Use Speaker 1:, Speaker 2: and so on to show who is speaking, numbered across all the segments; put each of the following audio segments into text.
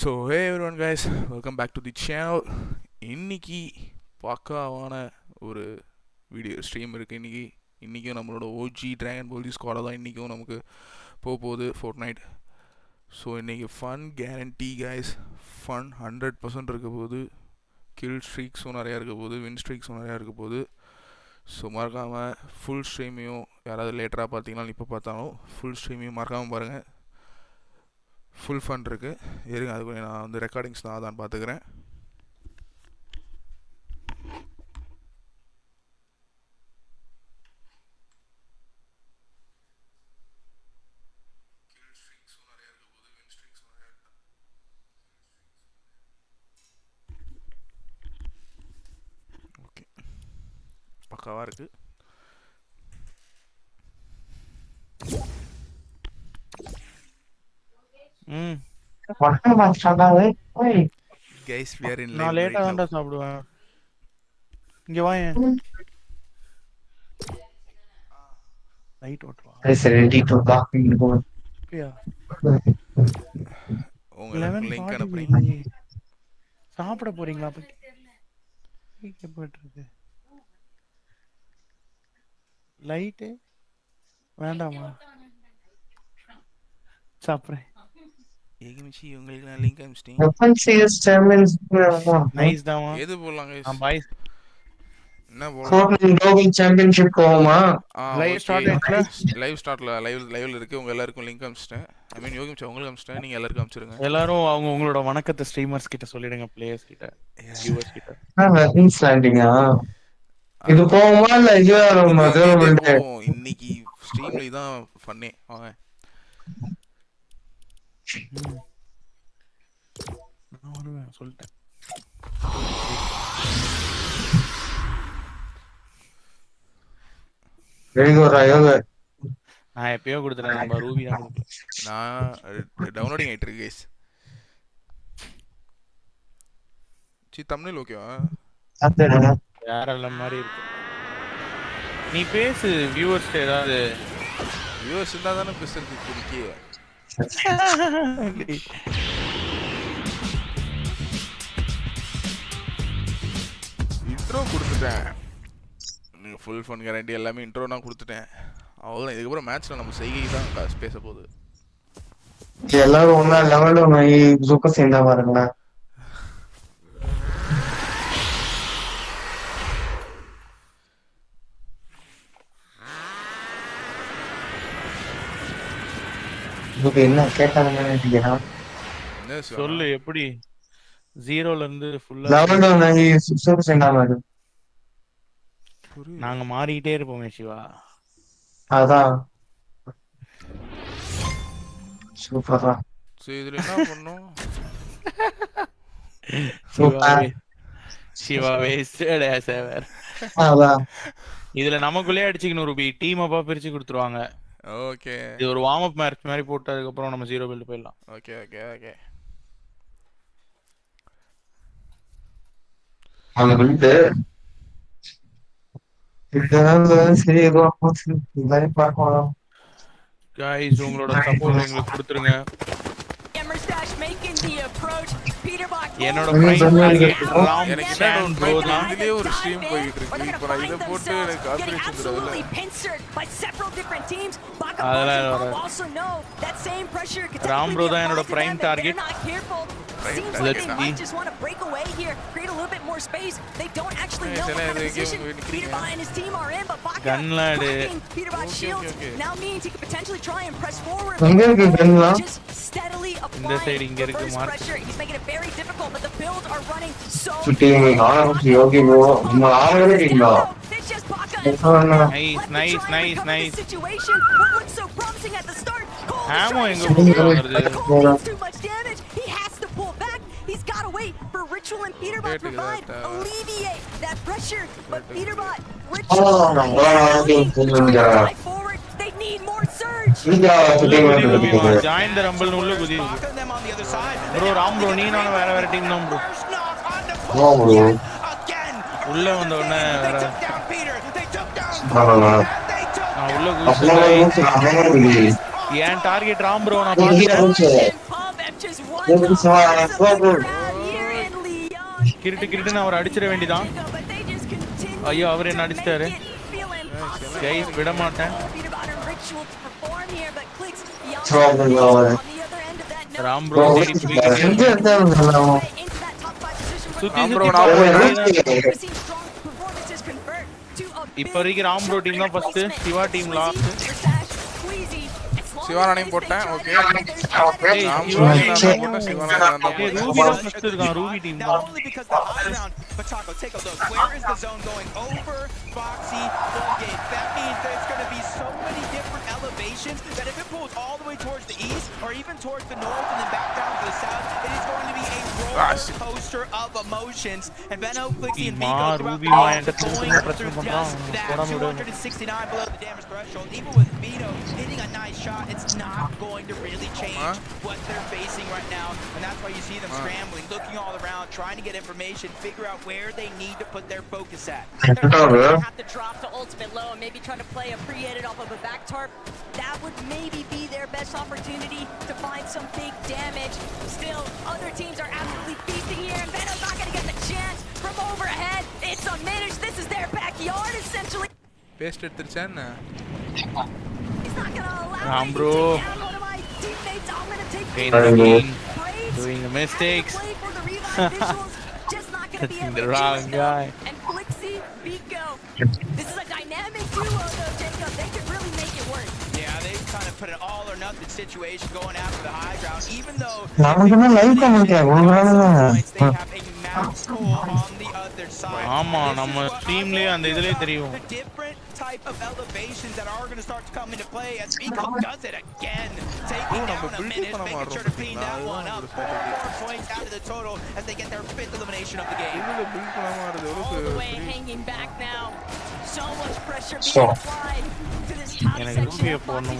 Speaker 1: So hey everyone guys, welcome back to the channel. இன்னைக்கு பக்காவான ஒரு வீடியோ ஸ்ட்ரீம் இருக்குது. இன்றைக்கும் நம்மளோட ஓஜி ட்ராகன் போல்ஜி ஸ்குவாடை தான் இன்றைக்கும் நமக்கு போகுது ஃபோர்ட்நைட். ஸோ இன்றைக்கி ஃபன் கேரண்டி கைஸ், ஃபன் 100% இருக்க போகுது. கில் ஸ்ட்ரீக்ஸும் நிறையா இருக்க போகுது, வின் ஸ்ட்ரீக்ஸும் நிறையா இருக்க போகுது. ஸோ மறக்காமல் ஃபுல் ஸ்ட்ரீமையும், யாராவது லேட்டராக பார்த்தீங்கன்னா இப்போ பார்த்தாலும் ஃபுல் ஸ்ட்ரீமையும் மறக்காமல் பாருங்கள். ஃபுல் ஃபன் இருக்குது. இருங்க, அதுக்கு நான் வந்து ரெக்கார்டிங்ஸ் தான் அதான் பார்த்துக்கிறேன். ஓகே, பக்காவாக இருக்குது. Guys, we are in live
Speaker 2: நான் லேட்டா
Speaker 1: right now.
Speaker 2: தான் சாப்பிடுவேன். இங்க வா, லைட் ஓட்டுவா.
Speaker 1: உங்களுக்கு லிங்க் அனுப்புறேன்.
Speaker 2: சாப்பிட போறீங்களா? கேட்பட்டு லைட்டு வேண்டாமா? சாப்பிட்றேன்.
Speaker 1: ஏகிமிச்சி உங்களுக்கு நான் லிங்க் அனுப்பிச்சிட்டேன்.
Speaker 2: நைஸ் தாமா.
Speaker 1: எது போடலாம் guys?
Speaker 2: பாய்ஸ்
Speaker 1: என்ன போடலாம்?
Speaker 3: குளோபல் சாம்பியன்ஷிப் போவோமா?
Speaker 2: லைவ் ஸ்டார்ட் ஆயிடுச்சுல.
Speaker 1: லைவ்ல இருக்கு. உங்க எல்லாருக்கும் லிங்க் அனுப்பிச்சிட்டேன். ஐ மீன் யோகிமிச்சி உங்களுக்கு அனுப்பிச்சிட்டேன். நீங்க எல்லாருக்கும் அனுப்பிச்சிருங்க.
Speaker 2: எல்லாரும் அவங்க உங்களோட வணக்கத்தை ஸ்ட்ரீமர்ஸ் கிட்ட சொல்லிடுங்க, பிளேயர்ஸ் கிட்ட, வியூவர்ஸ் கிட்ட.
Speaker 3: இது போவோமா இல்ல இது
Speaker 1: போவோம். இன்னைக்கு ஸ்ட்ரீம்ல தான் ஃபன்னே. வாங்க.
Speaker 2: நான் வருவேன் சொல்லிட்டேன். நான் எப்பயோ கொடுத்துட்டேன். நம்ம ரூபி தான் கொடுக்கல.
Speaker 1: நான் டவுன்லோடிங் ஆயிட்டு இருக்கு guys. தமிழ் ஓகேவா?
Speaker 2: வேற எல்லாம் மாதிரி இருக்கு. நீ பேசு, வியூவர்ஸ் ஏதாவது.
Speaker 1: வியூவர்ஸ் இருந்தா தானே பேசுறது குடிக்கே. இன்ட்ரோ கொடுத்துட்டேன். ஃபுல் ஃபன் கேரண்டி எல்லாமே இன்ட்ரோ நான் கொடுத்துட்டேன். அவ்வளோதான். இதுக்கப்புறம் மேட்ச்ல நம்ம செய்கை தான் பேச போகுது.
Speaker 3: எல்லாரும் ஒன்னா லெவல்ல சூப்பர் சேர்ந்தா பாருங்களேன். என்ன கேட்டாங்க
Speaker 2: சொல்லு, எப்படி 0ல இருந்து ஃபுல்லா
Speaker 3: சூப்பர் சேர்ந்தா மாதிரி
Speaker 2: நாங்க மாறிட்டே இருப்போமே சிவா.
Speaker 3: அதான் சூப்பரா.
Speaker 1: சரி, இதுல என்ன பண்ணோம்?
Speaker 2: சிவா வேஸ்டட் ஆஸ் எவர்.
Speaker 3: அதான்
Speaker 2: இதுல நமக்குள்ளே அடிச்சுக்கணும் ரூபி. டீம் அப்பா பிரிச்சு கொடுத்துருவாங்க.
Speaker 1: ஓகே,
Speaker 2: இது ஒரு வார்ம் அப் மேட்ச் மாதிரி போட்டு அதுக்கப்புறம் நம்ம 0 பில்ட் போயிடலாம்.
Speaker 1: Okay okay okay.
Speaker 3: அந்த பில்ட் சரி பார்க்கலாம்.
Speaker 2: गाइस உங்களோட சப்போர்ட் எங்களுக்கு கொடுத்துருங்க. என்னோட பிரைம் டார்கெட் ராம் சேன் ப்ரோ தான்.
Speaker 1: இதுலயே ஒரு ஸ்ட்ரீம் போயிட்டு இருக்கு. இப்போ நான் இத போட்டு எனக்கு கார்ப்பரேட் வந்துருதுல.
Speaker 2: அதெல்லாம் ராம் ப்ரோ தான் என்னோட prime target. Let's see.
Speaker 4: just want to break away here, create a little bit more space. They don't actually know what kind of position Peterbot and his team are in, but Baka blocking Peterbot's shields, now means he could potentially try and press forward. Just steadily applying reverse pressure. He's making it very difficult, but the builds are running so it's just Baka.
Speaker 2: Nice.
Speaker 4: Situation what looked so promising at the start.
Speaker 2: Ammo எங்க
Speaker 4: Cole's too much damage. He has to pull back. He's got to wait for Ritual and Peterbot to provide, alleviate that pressure. But Peterbot, Ritual, forward. They need more surge.
Speaker 2: join the rumble உள்ள குதி. bro Ram bro நீ நானும் வேற team தான் bro. உள்ள வந்த உடனே வேற நான் உள்ள குதி. ஏன் டார்கெட் ராம் bro நான் பாத்துட்டேன். கிரிட்டுன்னு அவர் அடிச்சிட வேண்டியதான். ஐயோ அவர் என்ன அடிச்சிட்டாரு. கைஸ் விட மாட்டேன். ராம் ப்ரோ சுத்தி இப்ப வரைக்கும் ராம் ப்ரோ டீம் தான் ஃபர்ஸ்ட், சிவா டீம் லாஸ்ட்.
Speaker 1: சிவானானையும் போட்டேன். ஓகே
Speaker 2: ரூபி தான் ஃபர்ஸ்ட் இருக்கான். ரூபி டீம் தான்.
Speaker 5: But Taco, take a look. Where is the zone going? Over Foxy Floodgate. That means there's going to be so many different elevations that if it pulls all the way towards the east or even towards the north and then back down to the south, it is going to be a roller coaster of emotions. And Benno, Quixie, and Vigo throughout the game going through just that 269 below the damage threshold. Even with Vito hitting a nice shot, it's not going to really change what they're facing right now. And that's why you see them scrambling, looking all around, trying to get information, figure out where they need to put their focus at.
Speaker 4: They're going to have to drop to ultimate low and maybe try to play a pre-edit off of a back tarp. That would maybe be their best opportunity to find some big damage. Still, other teams are absolutely feasting here, and Benno's not going to get the chance from overhead. It's a minute. This is their backyard, essentially.
Speaker 1: Paste எடுத்துச்சானே.
Speaker 4: He's not going to allow
Speaker 2: Ram
Speaker 4: me
Speaker 2: bro.
Speaker 4: to take down one of my teammates. I'm going to take
Speaker 2: doing the mistakes.
Speaker 4: Play for the revive visuals. Just not going to be able
Speaker 2: the
Speaker 4: to
Speaker 2: wrong
Speaker 4: do it,
Speaker 2: guy.
Speaker 4: And Flixie, Vico. This is a dynamic duo, though, Jacob. They could really make it work.
Speaker 5: Yeah, they've kind of put an all or nothing situation going after the high ground, even though
Speaker 3: live
Speaker 5: they have a map pull on the other side.
Speaker 2: ஆமா நம்ம ஸ்ட்ரீம்லயே அந்த இதுலயே தெரியும்.
Speaker 5: The different type of elevations that are going to start to come into play as Vico does it again, taking down a minute, making sure to clean that one up. 4 points out of the total as they get their 5th elimination of the game.
Speaker 4: All the way hanging back now. So much pressure being applied to this top section of Foxy.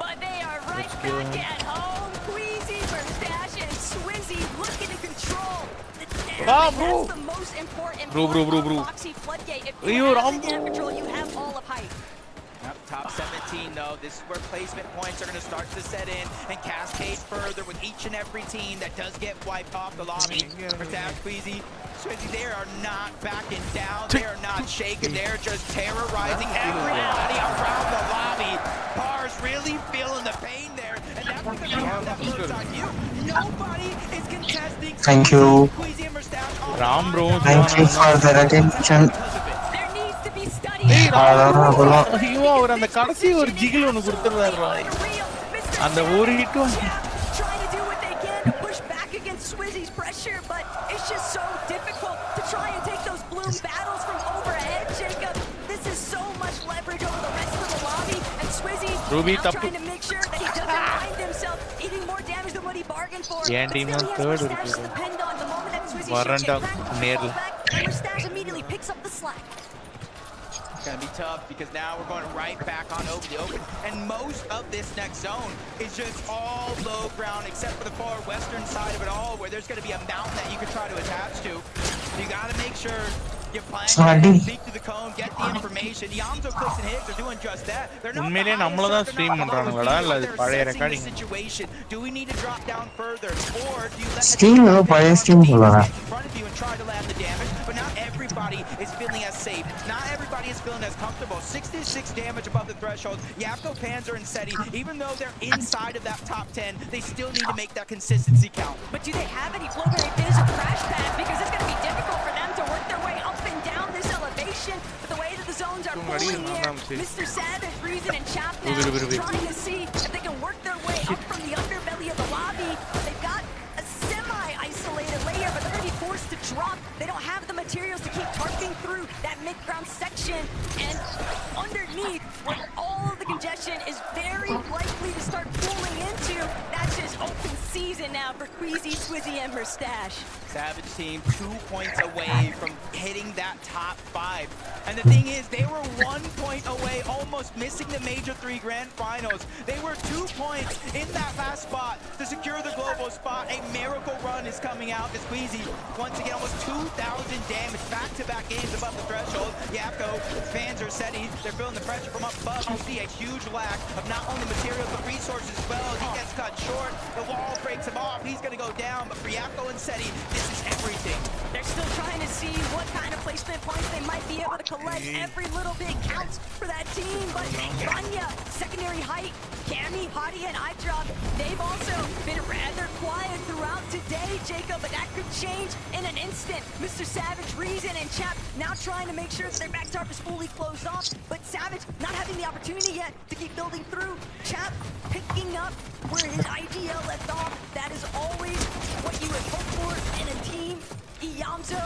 Speaker 4: But they are right back at home. Queasy, Mustache, and Swizzy looking to control the damage. That's the most important part of Foxy Floodgate. If you have the damage control, you have all of height.
Speaker 5: Yep, top 17 though, this is where placement points are going to start to set in and cascade further with each and every team that does get wiped off the lobby. Mustache, Queasy, Swizzy, they are not backing down, they are not shaking, they're just terrorizing everybody around the lobby. Bars really feeling the pain there, and that's because you have that bird's eye view. Nobody is contesting.
Speaker 3: Thank you.
Speaker 5: Queasy and Mustache on
Speaker 2: Ram bro.
Speaker 3: Thank you for the attention.
Speaker 4: There needs to be study.
Speaker 2: ஐயோ அவர் அந்த கடைசி ஒரு ஜிகில் ஒன்னு கொடுத்துறாரு. அந்த ஒரு ஹிட்டும்
Speaker 4: Trying to do what they can to push back against Swizzy's pressure, but it's just so difficult to try and take those bloom battles from overhead, Jacob. This is so much leverage over the rest of the lobby, and Swizzy
Speaker 2: Ruby
Speaker 4: now trying to make sure that he doesn't find himself eating more damage than what he bargained for.
Speaker 2: Yeah,
Speaker 4: But
Speaker 2: team
Speaker 4: still,
Speaker 2: on
Speaker 4: he
Speaker 2: third
Speaker 4: has Mustache
Speaker 2: is
Speaker 4: to depend on. The moment that Swizzy
Speaker 2: Warrant
Speaker 4: shifts
Speaker 2: up
Speaker 4: back,
Speaker 2: nearly.
Speaker 4: Mustache immediately picks up the slack.
Speaker 5: It's going to be tough because now we're going right back on over the open. And most of this next zone is just all low ground except for the far western side of it all where there's going to be a mountain that you can try to attach to. So you got to make sure you're planning, speak to the cone, get the information. Yamzo, Clips, and Higgs are doing just that. They're not
Speaker 2: உண்மையிலே நம்மள தான் stream பண்றானுங்களா இல்ல அது பழைய
Speaker 5: the
Speaker 2: recording?
Speaker 5: situation. Do we need to drop down further or do you let
Speaker 3: Steam பழைய stream சொல்றாங்க.
Speaker 5: in front of you and try to land the damage? But not everybody is feeling as safe. Not everybody is feeling as comfortable. 66 damage above the threshold. Yapko, Panzer, and Seti, even though they're inside of that top 10, they still need to make that consistency count.
Speaker 4: But do they have any flowberry fizz or crash pads? Because it's going to be difficult for them to work their way up and down this elevation. But the way that the zones are pulling here, Mr. Savage, Reason, and Chap now trying to see if they can work their way up from the underbelly of the lobby. They've got a semi-isolated layer, but they're going to be forced to drop. They don't have the materials to keep targeting through that mid-ground section. And underneath, where all of the congestion is very likely to start pulling into, that's just open season now for Queasy, Swizzy, and Mustache.
Speaker 5: Savage team 2 points away from hitting that top 5. And the thing is, they were 1 point away, almost missing the Major 3 Grand Finals. They were 2 points in that last spot to secure the global spot. A miracle run is coming out as Queasy, once again, almost 2,000 damage, back-to-back games above the threshold. Yapko, Panzer, Seti, they're feeling the pressure from up above. You see a huge lack of not only materials, but resources as well. He gets cut short. The wall breaks him off. He's going to go down, but for Yapko and Seti, this is everything.
Speaker 4: They're still trying to see what kind of placement points they might be able to collect. Every little bit counts for that team, but Vanya, secondary height, Cammy, Hadi, and iDrop, they've also been rather quiet throughout today, Jacob, but that could change in an instant. Mr. Savage, Reason, and Chap now trying to make sure that their back tarp is fully closed off, but Savage not having the opportunity yet to keep building through. Chap picking up where his IDL left off. That is always what you would hope for in a team. Iyamzo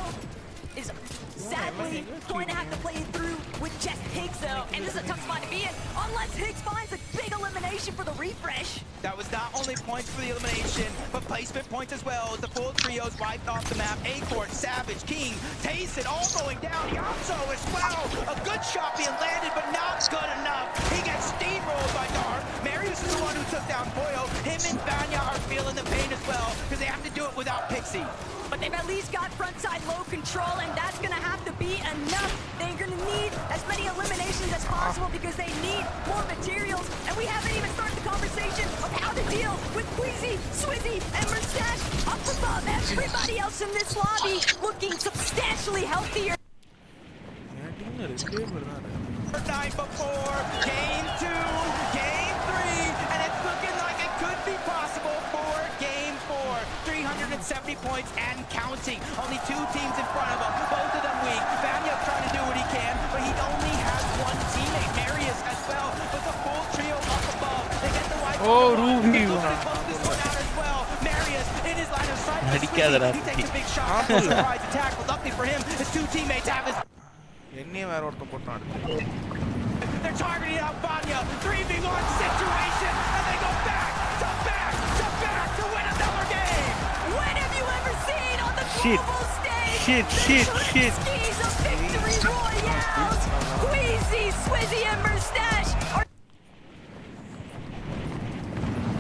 Speaker 4: is sadly going to have to play it through with just Higgs though, and this is a tough spot to be in unless Higgs finds a big elimination for the refresh.
Speaker 5: That was not only points for the elimination, but placement points as well. The full trio's wiped off the map. Acorn, Savage, King, Tayson all going down. Yamso as well. A good shot being landed, but not good enough. He gets steamrolled by Dark. Marius is the one who took down Boyo. Him and Vanya are feeling the pain as well, because they have to do it without Pixie.
Speaker 4: But they've at least got frontside low control, and that's going to have to be enough. They're going to need as many eliminations as possible because they need more materials. And we haven't even started the conversation of how to deal with Queasy, Swizzy, and Mustache up above everybody else in this lobby looking substantially healthier.
Speaker 5: 9 before, game 2, game 3, and it's looking like it could be possible for game 4. 370 points and counting. Only 2 teams in front of him, both of them weak. Vanya trying to do what he can, but he only has one teammate, Marius as well, with the full trio up above. They get the right.
Speaker 2: Oh, Ruby.
Speaker 5: He looks to close this one out as well. Marius in his line of sight. He takes a big shot. Surprise attack, but luckily for him, his 2 teammates have his. They're targeting out Vanya. 3v1 situation, and they go back to win another game.
Speaker 4: When have you ever seen on the global stage?
Speaker 2: Shit.
Speaker 4: Skis of victory royales. Queasy, Swizzy, and Mustache are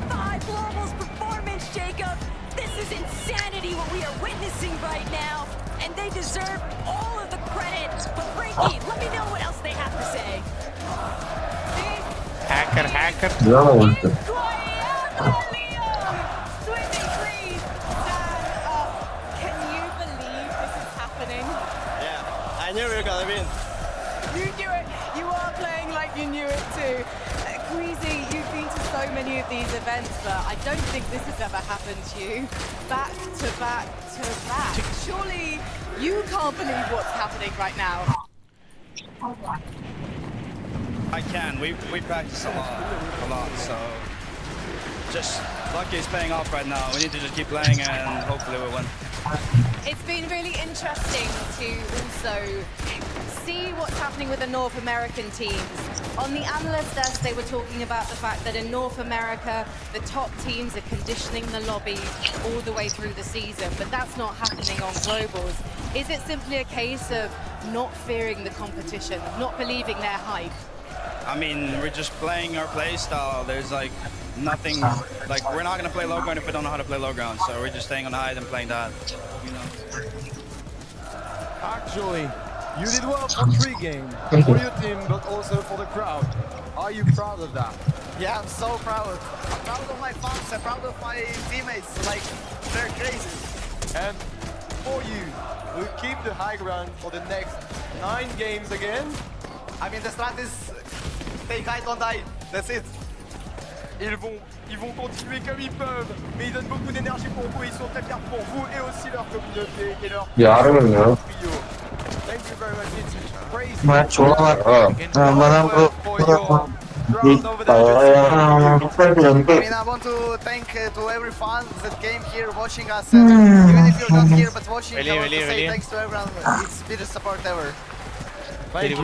Speaker 4: 5 globals performance, Jacob. This is insanity what we are witnessing right now, and they deserve all of the credit. But Frankie, let me know what else they have to say.
Speaker 2: Hacker.
Speaker 4: Incroyable.
Speaker 6: Swizzy, please stand up. Can you believe this is happening?
Speaker 7: Yeah, I knew we were gonna win.
Speaker 6: You knew it. You are playing like you knew it too. Queasy, you've been to so many of these events, but I don't think this has ever happened to you. Back to back to back. Surely you can't believe what's happening right now.
Speaker 7: I can. We practice a lot. So just lucky is paying off right now. We need to just keep playing and hopefully we'll win.
Speaker 6: It's been really interesting to also see what's happening with the North American teams. On the analyst desk, they were talking about the fact that in North America, the top teams are conditioning the lobby all the way through the season, but that's not happening on globals. Is it simply a case of not fearing the competition, not believing their hype?
Speaker 7: I mean, we're just playing our play style. There's like nothing, like we're not gonna play low ground if we don't know how to play low ground. So we're just staying on high and playing that, you know.
Speaker 8: Actually, you did well for 3 games, for your team, but also for the crowd. Are you proud of that?
Speaker 9: Yeah, I'm so proud. I'm proud of my fans, I'm proud of my teammates, like, they're crazy.
Speaker 8: And for you, will you keep the high ground for the next 9 games again?
Speaker 9: I mean, the strat is take high, don't die, that's it.
Speaker 8: Ils vont continuer comme ils peuvent, mais ils donnent beaucoup d'énergie pour vous, ils sont très fiers pour vous et aussi leur communauté et leur trio. Thank you very much. It's crazy.
Speaker 3: Match
Speaker 8: for your crowd over there.
Speaker 9: I mean, I want to thank to every fan that came here watching us, even if you're not here but watching, I want to say thanks to everyone. It's been the support ever.
Speaker 8: Thank you.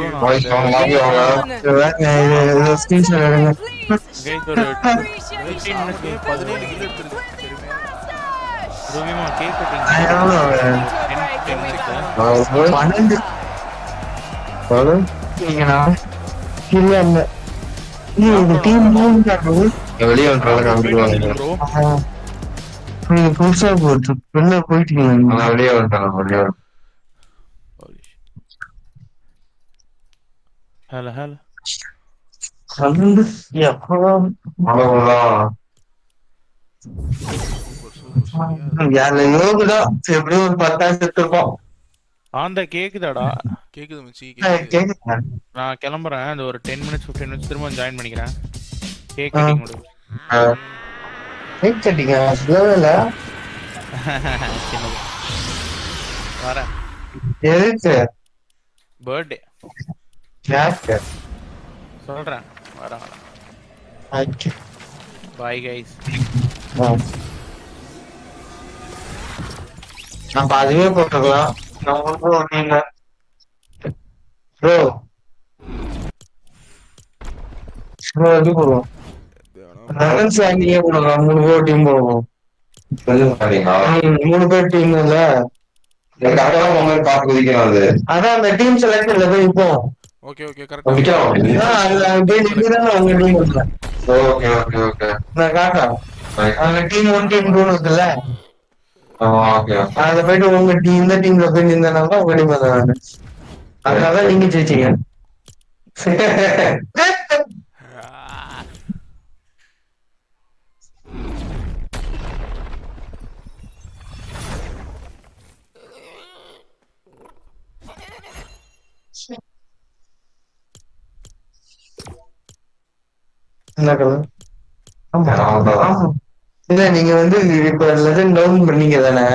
Speaker 2: Hello.
Speaker 3: யாருல யோகுதா எப்படியும் ஒரு 10 செத்துருப்போம்.
Speaker 2: ஆந்த கேக்குதாடா?
Speaker 1: கேக்குது மச்சி, கேக்குது.
Speaker 3: கேக்குதா?
Speaker 2: நான் கிளம்புறேன். அது ஒரு 10 மினிட்ஸ் 15 மினிட்ஸ் திரும்ப ஜாயின் பண்ணிக்கிறேன். கேக் கட்டிங் முடியும்.
Speaker 3: கேக் கட்டிங்க சொல்லவே இல்ல.
Speaker 2: சின்னது. வரேன்.
Speaker 3: எதுக்கு?
Speaker 2: பர்த்டே.
Speaker 3: யாருக்கு?
Speaker 2: சொல்றேன். வரேன்.
Speaker 3: ஓகே.
Speaker 2: Bye guys.
Speaker 3: நான் அதுவே போட்டுக்கலாம். நான் ஒன்றும் ஒன்றும் இல்லை ப்ரோ. ப்ரோ எப்படி போடுவோம்? ரன்ஸ் வாங்கியே போடுவோம். 3 பேர் டீம் போடுவோம். 3 பேர் டீம் இல்ல. அதான் அந்த டீம் செலக்ஷன்ல போய் நிற்போம்.
Speaker 1: ஓகே ஓகே கரெக்டா.
Speaker 3: Okay okay okay. நான் காட்டுறேன். அந்த டீம் 1 டீம் 2 இருக்குல்ல. அதுல போயிட்டு உங்க டீம் இந்த டீம்ல போய் நின்றனால உங்க டீம் தான். அதனால நீங்க ஜெயிச்சீங்க. என்ன கலர்? ஆமா. இல்ல நீங்க வந்து இப்ப லெஜண்ட் டவுன் பண்ணீங்க தானே?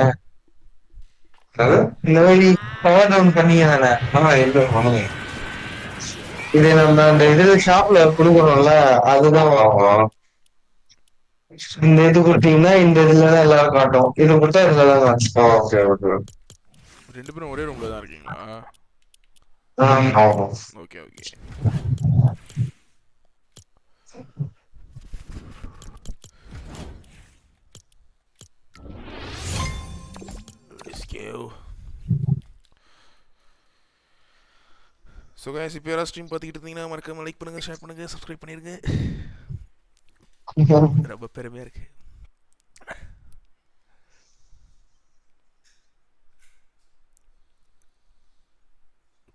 Speaker 3: இந்த மாதிரி பவர் டவுன் பண்ணீங்க தானே? இது நம்ம அந்த இதுல ஷாப்ல கொடுக்குறோம்ல, அதுதான் இந்த இது கொடுத்தீங்கன்னா இந்த இதுலதான் எல்லாரும் காட்டும். இது கொடுத்தா இதுலதான் காட்டும். Okay okay.
Speaker 1: 2 பேரும் ஒரே ரூம்ல தான் இருக்கீங்களா? Okay okay. ஸோ கைஸ், இப்போ யாராவது ஸ்ட்ரீம் பார்த்துக்கிட்டு இருந்தீங்கன்னா மறக்காம லைக் பண்ணுங்கள், ஷேர் பண்ணுங்கள், சப்ஸ்கிரைப் பண்ணிடுங்க. ரொம்ப பெருமையாக இருக்கு.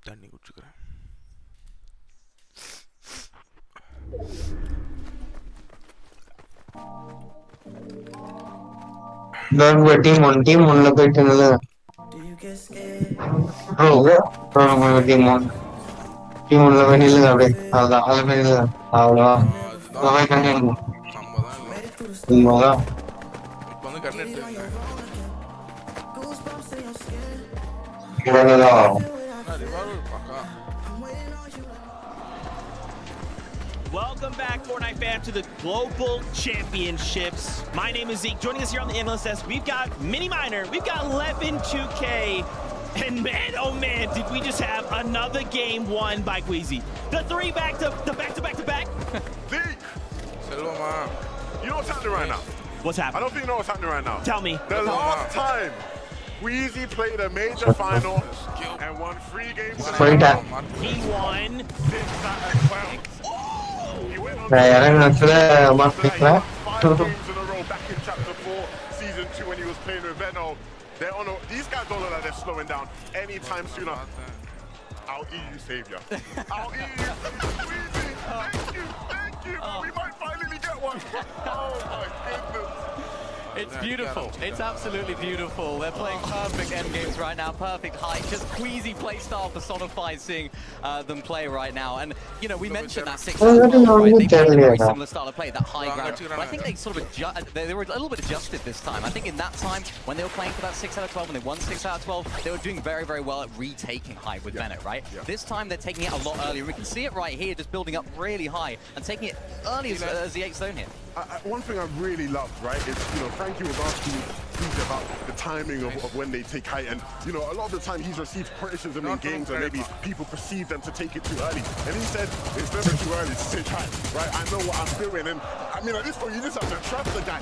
Speaker 1: தண்ணி குடிச்சுக்கிறேன்.
Speaker 3: டீம் 1ல போயிட்டு டீம் 1ல போய் நில்லுங்க அப்படியே. அவ்வளோதான். அதுல போய் நில்லுங்க. அவ்வளோதான். உண்மைதான்.
Speaker 1: இப்போ வந்து கண்ணு எடுத்துருங்க.
Speaker 10: Welcome back, Fortnite fam, to the Global Championships. My name is Zeke. Joining us here on the MLS, we've got Mini Miner, we've got 11-2K, and man, oh man, did we just have another game won by Queasy. The 3 back-to-back.
Speaker 8: Zeke!
Speaker 1: Selva,
Speaker 8: you know what's happening right now?
Speaker 10: What's happening?
Speaker 8: I don't think you know what's happening right now.
Speaker 10: Tell me.
Speaker 8: The last time Queasy played a major final and won 3 games in a row.
Speaker 10: He won
Speaker 8: 6 out of 12. He went on
Speaker 3: 5 games
Speaker 8: in a row back in Chapter 4, Season 2 when he was playing with Venom. These guys don't look like they're slowing down anytime sooner. I'll eat you, Savior. I'll eat you. Queasy, thank you. We might finally get one. Oh my goodness.
Speaker 11: It's beautiful. It's absolutely beautiful. They're playing perfect end games right now. Perfect height. Just Queasy play style personifies seeing them play right now. And, you know, we mentioned that 6 right? They played a very similar style of play, that high ground. But I think they sort of they were a little bit adjusted this time. I think in that time, when they were playing for that 6 out of 12, when they won 6 out of 12, they were doing very, very well at retaking height with Bennett, right? This time, they're taking it a lot earlier. We can see it right here, just building up really high and taking it early as the 8th zone here.
Speaker 8: One thing I really love, right, is, you know, Frankie was asking about the timing of when they take height, and, you know, a lot of the time he's received criticism in games and maybe people perceive them to take it too early, and he said it's never too early to take height, right? I know what I'm doing, and I mean, at this point you just have to trust the guy.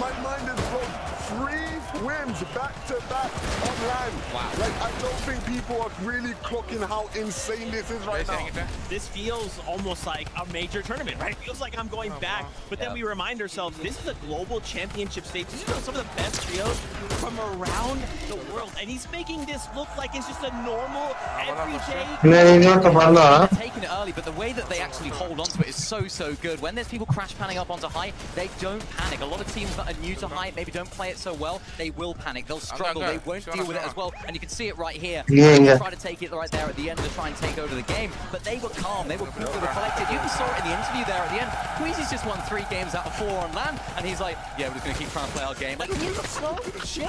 Speaker 8: My mind is blown. 3 wins back-to-back on land. Wow. Like, I don't think people are really clocking how insane this is right now.
Speaker 10: This feels almost like a major tournament, right? It feels like I'm going back, but then we remind ourselves, this is a global championship stage. These are some of the best trios from around the world, and he's making this look like it's just a normal, everyday...
Speaker 11: They're taking it early, but the way that they actually hold on to it is so good. When there's people crash panning up onto high, they don't panic. A lot of teams that are new to high, maybe don't play it so well, they will panic. They'll struggle. They won't deal with it as well. And you can see it right here. They try to take it right there at the end to try and take over the game, but they were calm. They were cool. They were collected. You even saw it in the interview there at the end. Queasy's just won 3 games out of 4 on land, and he's like, yeah, we're just going to keep trying to play our game. Like, you look slow, chill.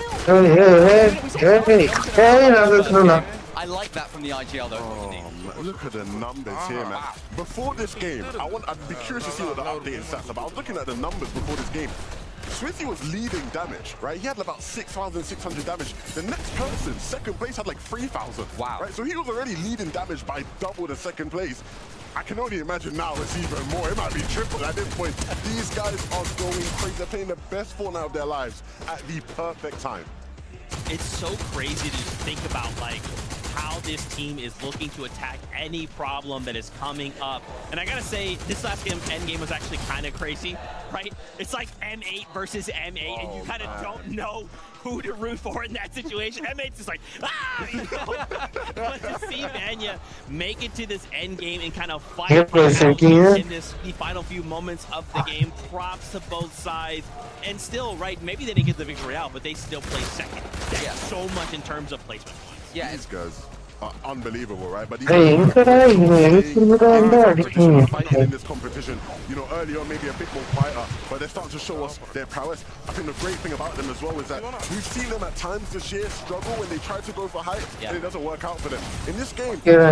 Speaker 11: I like that from the IGL though.
Speaker 8: Oh, look at the numbers here, man. Before this game, I'd be curious to see what the updated stats are, but I was looking at the numbers before this game. Swizzy was leading damage, right? He had about 6,600 damage. The next person, second place, had like 3,000. Wow. Right? So he was already leading damage by double the second place. I can only imagine now it's even more. It might be triple at this point. These guys are going crazy. They're playing the best Fortnite of their lives at the perfect time.
Speaker 10: It's so crazy to just think about, like, how this team is looking to attack any problem that is coming up. And I gotta say, this last end game was actually kind of crazy, right? It's like M8 versus M8, and you kind of don't know who to root for in that situation. M8's just like, ah! You know? But to see Vanya make it to this end game and kind of fight in the final few moments of the game, props to both sides. And still, right, maybe they didn't get the victory out, but they still play second. That's so much in terms of placement points. Yeah,
Speaker 8: these guys are unbelievable, right? But these
Speaker 3: fighting
Speaker 8: in this competition, you know, early on maybe a bit more quieter, but they're starting to show us their prowess. I think the great thing about them as well is that we've seen them at times this year struggle when they try to go for height, and it doesn't work out for them. In this game,
Speaker 11: yeah,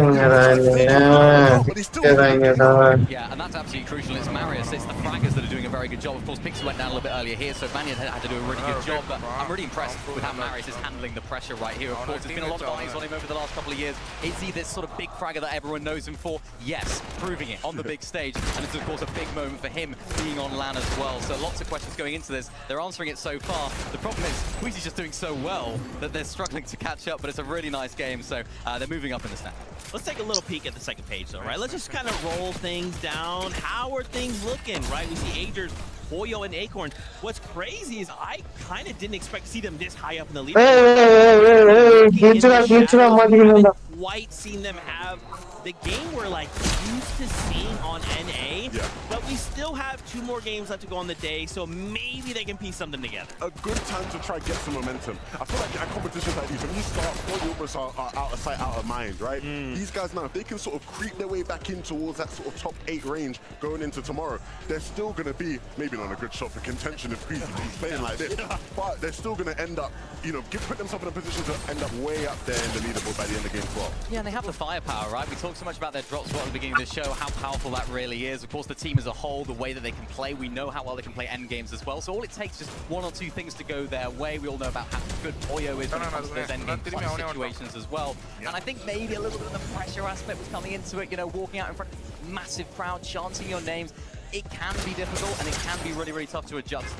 Speaker 11: and that's absolutely crucial. It's Marius, it's the fraggers that are doing a very good job. Of course, Pixel went down a little bit earlier here, so Vanya had to do a really good job, but I'm really impressed with how Marius is handling the pressure right here. Of course, there's been a lot of eyes on him over the last couple of years. Is he this sort of big fragger that everyone knows him for? Yes, proving it on the big stage, and it's of course a big moment for him being on LAN as well. So lots of questions going into this. They're answering it so far. The problem is, Queasy's just doing so well that they're struggling to catch up, but it's a really nice game, so they're moving up in the snap.
Speaker 10: Let's take a little peek at the second page though, right? Let's just kind of roll things down. How are things looking, right? We see Agers, Hoyo, and Acorn. What's crazy is I kind of didn't expect to see them this high up in the leaderboard. Haven't quite seen them have the game we're like used to seeing on NA, but we still have 2 more games left to go on the day, so maybe they can piece something together.
Speaker 8: A good time to try get some momentum. I feel like at competitions like these, when you start, you almost are out of sight, out of mind, right? These guys now, if they can sort of creep their way back in towards that sort of top 8 range going into tomorrow, they're still going to be, maybe not a good shot for contention if Queasy keeps playing like this, but they're still going to end up, you know, put themselves in a position to end up way up there in the leaderboard by the end of game 12.
Speaker 11: Yeah, and they have the firepower, right? We talked so much about their drop spot at the beginning of the show, how powerful that really is. Of course, the team as a whole, the way that they can play, we know how well they can play end games as well. So all it takes is 1 or 2 things to go their way. We all know about how good Hoyo is when it comes to those end game situations as well. And I think maybe a little bit of the pressure aspect was coming into it, you know, walking out in front of a massive crowd, chanting your names. It can be difficult and it can be really, really tough to adjust.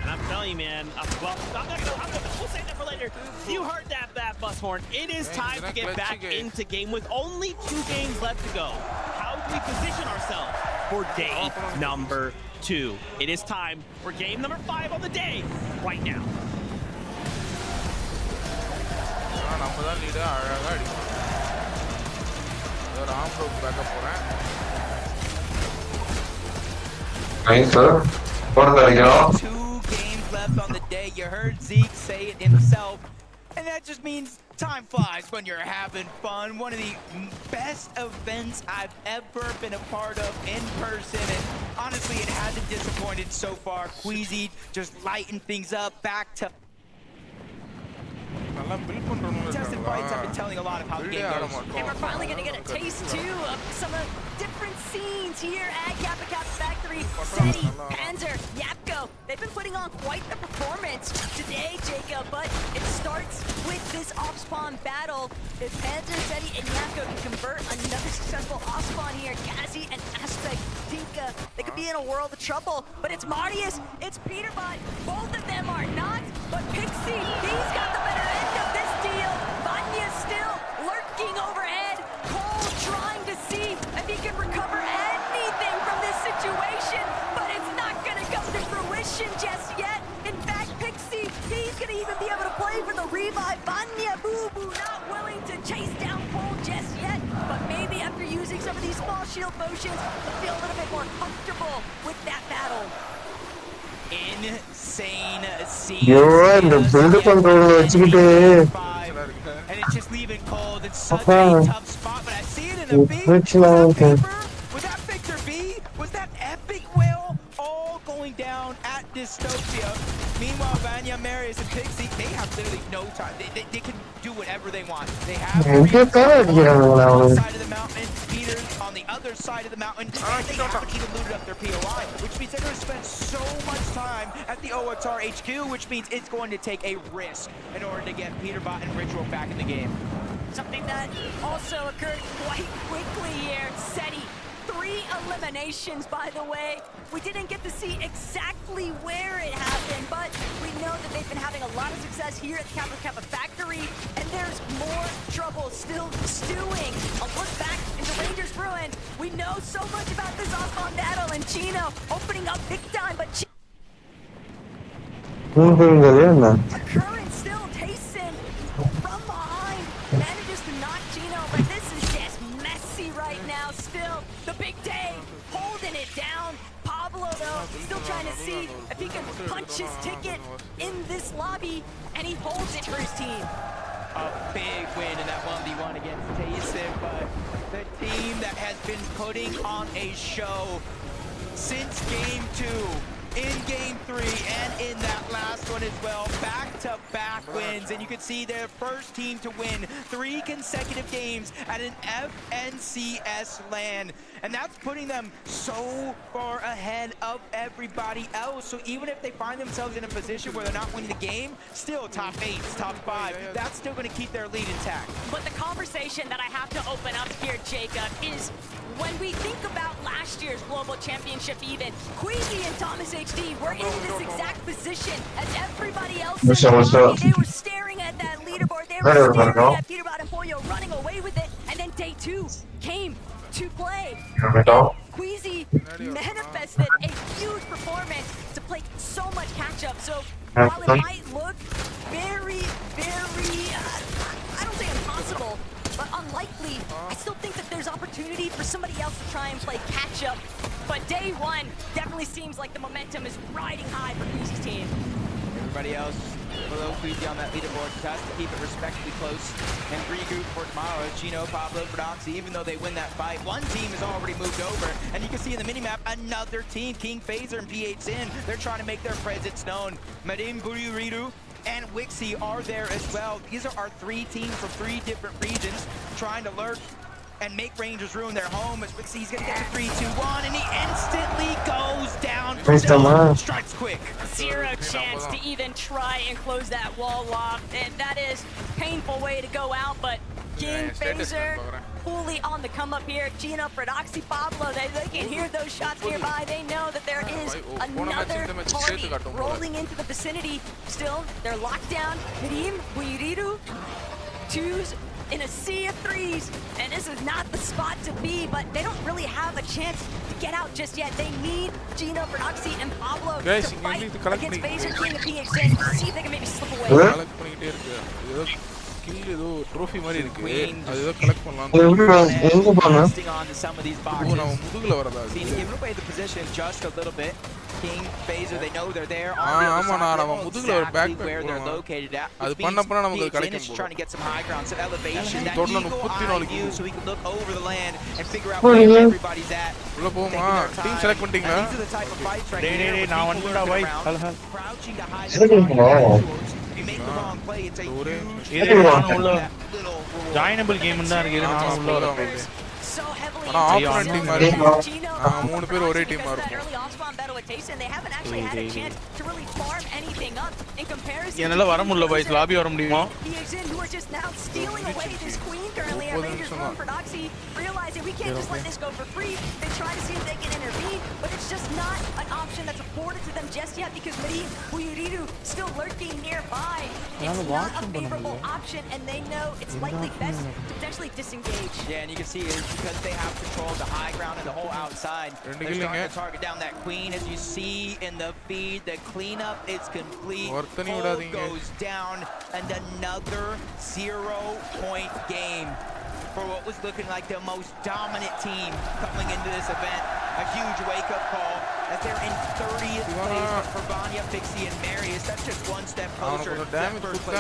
Speaker 10: And I'm telling you, man, well, we'll save that for later. You heard that bus horn. It is time to get back into game with only 2 games left to go. How do we position ourselves for day number 2? It is time for game number 5 on the day right now.
Speaker 3: Nice, sir.
Speaker 5: 2 games left on the day. You heard Zeke say it himself. And that just means time flies when you're having fun. One of the best events I've ever been a part of in person. And honestly, it hasn't disappointed so far. Queasy just lighting things up back to tested fights. I've been telling a lot of how the game goes.
Speaker 4: And we're finally going to get a taste, too, of some different scenes here at Kappa Kappa Factory. Seti, Panzer, Yapko, they've been putting on quite the performance today, Jacob, but it starts with this off-spawn battle. If Panzer, Zeddy, and Yako can convert another successful off-spawn here, Kazi and Aspect, Tinka, they could be in a world of trouble. But it's Marius, it's Peterbot, both of them are not, but Pixie, he's got the better end of this deal. Vanya still lurking overhead. Cole trying to see if he can recover anything from this situation, but it's not going to come to fruition just yet. In fact, Pixie, he's going to even be able to play for the revive. Vanya Boo Boo not willing to chase down Cole just yet, but maybe after using some of these small shield potions, he'll feel a little bit more comfortable with that battle.
Speaker 5: Insane scene.
Speaker 3: இந்த build control வச்சிட்டு
Speaker 5: And it's just leaving Cold in such a tough spot, but I see it in the feed. Was that Victor V? Was that Epic Will? All going down at Dystopia. Meanwhile, Vanya, Marius, and Pixie, they have literally no time. They can do whatever they want. They have on the side of the mountain, Peter on the other side of the mountain, and they haven't even looted up their POI, which means they're going to spend so much time at the OXR HQ, which means it's going to take a risk in order to get Peterbot and Ritual back in the game.
Speaker 4: Something that also occurred quite quickly here. Seti, 3 eliminations, by the way. We didn't get to see exactly where it happened, but we know that they've been having a lot of success here at the Kappa Kappa factory, and there's more trouble still stewing. A look back into Rangers Ruin. We know so much about this off-on battle, and Chino opening up big time, but Current still Tayson from behind manages to knock Gino, but this is just messy right now. Still, the big day holding it down. Pablo though, still trying to see if he can punch his ticket in this lobby, and he holds it for his team.
Speaker 5: A big win in that 1v1 against Tayson, but the team that has been putting on a show since game 2. In game 3 and in that last one as well, back-to-back wins, and you can see their first team to win 3 consecutive games at an FNCS LAN, and that's putting them so far ahead of everybody else. So even if they find themselves in a position where they're not winning the game, still top 8, top 5, that's still going to keep their lead intact.
Speaker 4: But the conversation that I have to open up here, Jacob, is when we think about last year's Global Championship even, Queasy and Thomas HD were in this exact position as everybody else in the lobby. They were staring at that leaderboard. They were staring at Peterbot and Pollo running away with it. And then day 2 came to play. Queasy manifested a huge performance to play so much catch-up. So while it might look very, I don't say impossible, but unlikely, I still think that there's opportunity for somebody else to try and play catch-up. But day 1 definitely seems like the momentum is riding high for Queasy's team.
Speaker 5: Everybody else below Queasy on that leaderboard just has to keep it respectably close and regroup for tomorrow. Gino, Pablo, Prodoxy, even though they win that fight, one team has already moved over, and you can see in the minimap another team, King Phaser and PH Sin, they're trying to make their presence known. Madim Bururiru and Wixie are there as well. These are our 3 teams from 3 different regions trying to lurk and make Rangers ruin their home. As Wixie's gonna get to 3-2-1, and he instantly goes down. Strikes quick.
Speaker 4: 0 chance to even try and close that wall off, and that is painful way to go out, but King Phaser fully on the come up here. Gino, Prodoxy, Pablo, they can hear those shots nearby. They know that there is another party rolling into the vicinity. Still, they're locked down. Nadim, Buiriru, 2s in a sea of 3s, and this is not the spot to be, but they don't really have a chance to get out just yet. They need Gino, Prodoxy, and Pablo to fight against Phaser, King, and PH Sin to see if they can maybe slip away.
Speaker 1: கில் ஏதோ trophy மாதிரி இருக்கு அது ஏதோ collect பண்ணலாம்
Speaker 5: எங்க போனா on to some of these boxes.
Speaker 1: நம்ம முதுகுல வரதா
Speaker 5: See, give away the position just a little bit. King, Phaser, they know they're there.
Speaker 1: ஆமா நம்ம முதுகுல ஒரு back
Speaker 5: where they're located at.
Speaker 1: அது பண்ணப்பற நமக்கு கிடைக்கும்
Speaker 5: trying to get some high ground, some elevation. That so we can look over the land and figure out where everybody's at.
Speaker 1: உள்ள போமா team select பண்ணிட்டீங்களா
Speaker 5: These are the type of fights right
Speaker 2: here. டேய் நான் வந்துடா பாய்
Speaker 5: crouching to hide. You make the wrong play, it's a huge
Speaker 2: joinable game தான் இருக்கு நான் உள்ள வரேன்
Speaker 4: So heavily
Speaker 1: ஆனா ஆப்போனன்ட் டீம் மாதிரி மூணு பேர் ஒரே டீமா இருக்கும்.
Speaker 2: என்னால வர முடியல பாய்ஸ், லாபி வர முடியுமா?
Speaker 4: We can't just let this go for free. They try to see if they can intervene, but it's just not an option that's afforded to them just yet because Buyuriru still lurking nearby. It's not a favorable option, and they know it's likely best to potentially disengage.
Speaker 5: Yeah, and you can see it's because they have control of the high ground and the whole outside. They're starting to target down that queen. As you see in the feed, the cleanup is complete. Hold goes down, and another 0-point game for what was looking like the most dominant team coming into this event. A huge wake-up call as they're in 30th place for Vanya, Pixie, and Marius. That's just one step closer to that first place.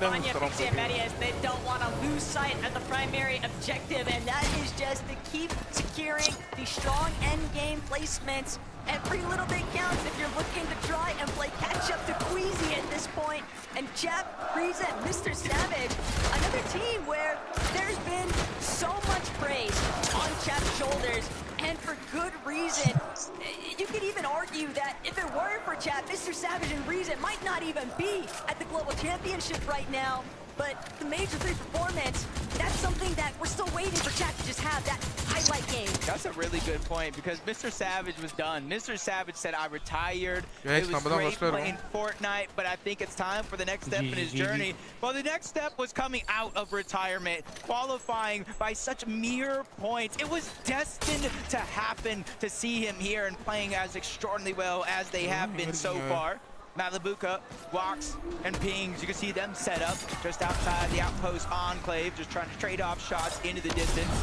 Speaker 4: Vanya, Pixie, and Marius, they don't want to lose sight of the primary objective, and that is just to keep securing the strong end-game placements. Every little bit counts if you're looking to try and play catch-up to Queasy at this point. And Jeff, Breeze, and Mr. Savage, another team where there's been so much praise on Chap's shoulders, and for good reason. You could even argue that if it weren't for Chap, Mr. Savage and Breeze might not even be at the Global Championship right now. But the Major 3 performance, that's something that we're still waiting for Chap to just have that highlight game.
Speaker 5: That's a really good point because Mr. Savage was done. Mr. Savage said, I retired. It was great playing Fortnite, but I think it's time for the next step in his journey. Well, the next step was coming out of retirement, qualifying by such mere points. It was destined to happen to see him here and playing as extraordinarily well as they have been so far. Malibuka, Walks, and Pings, you can see them set up just outside the outpost enclave, just trying to trade off shots into the distance.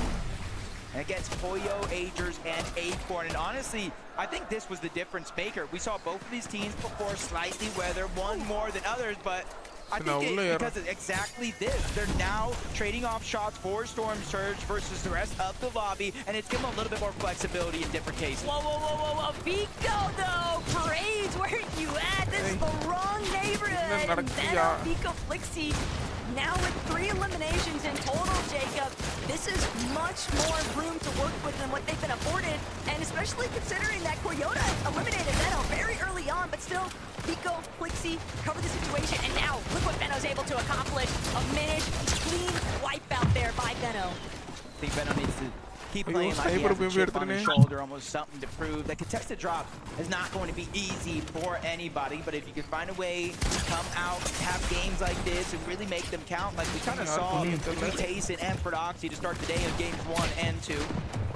Speaker 5: And against Poyo, Agers, and Acorn. And honestly, I think this was the difference maker. We saw both of these teams perform slightly weather, one more than others, but I think it's because of exactly this. They're now trading off shots for Storm Surge versus the rest of the lobby, and it's given them a little bit more flexibility in different cases.
Speaker 4: Whoa. Vico, though! Parades, where are you at? This is the wrong neighborhood. And then Vico Flixie, now with 3 eliminations in total, Jacob. This is much more room to work with than what they've been afforded, and especially considering that Koyota eliminated Venom very early on, but still, Vico, Flixie cover the situation, and now look what Veno's able to accomplish. A minute, clean wipeout there by Veno.
Speaker 5: I think Veno needs to keep playing like he has a chip on his shoulder, almost something to prove. The contested drop is not going to be easy for anybody, but if you can find a way to come out, have games like this, and really make them count, like we kind of saw between Tayson and Prodoxy to start today in games 1 and 2.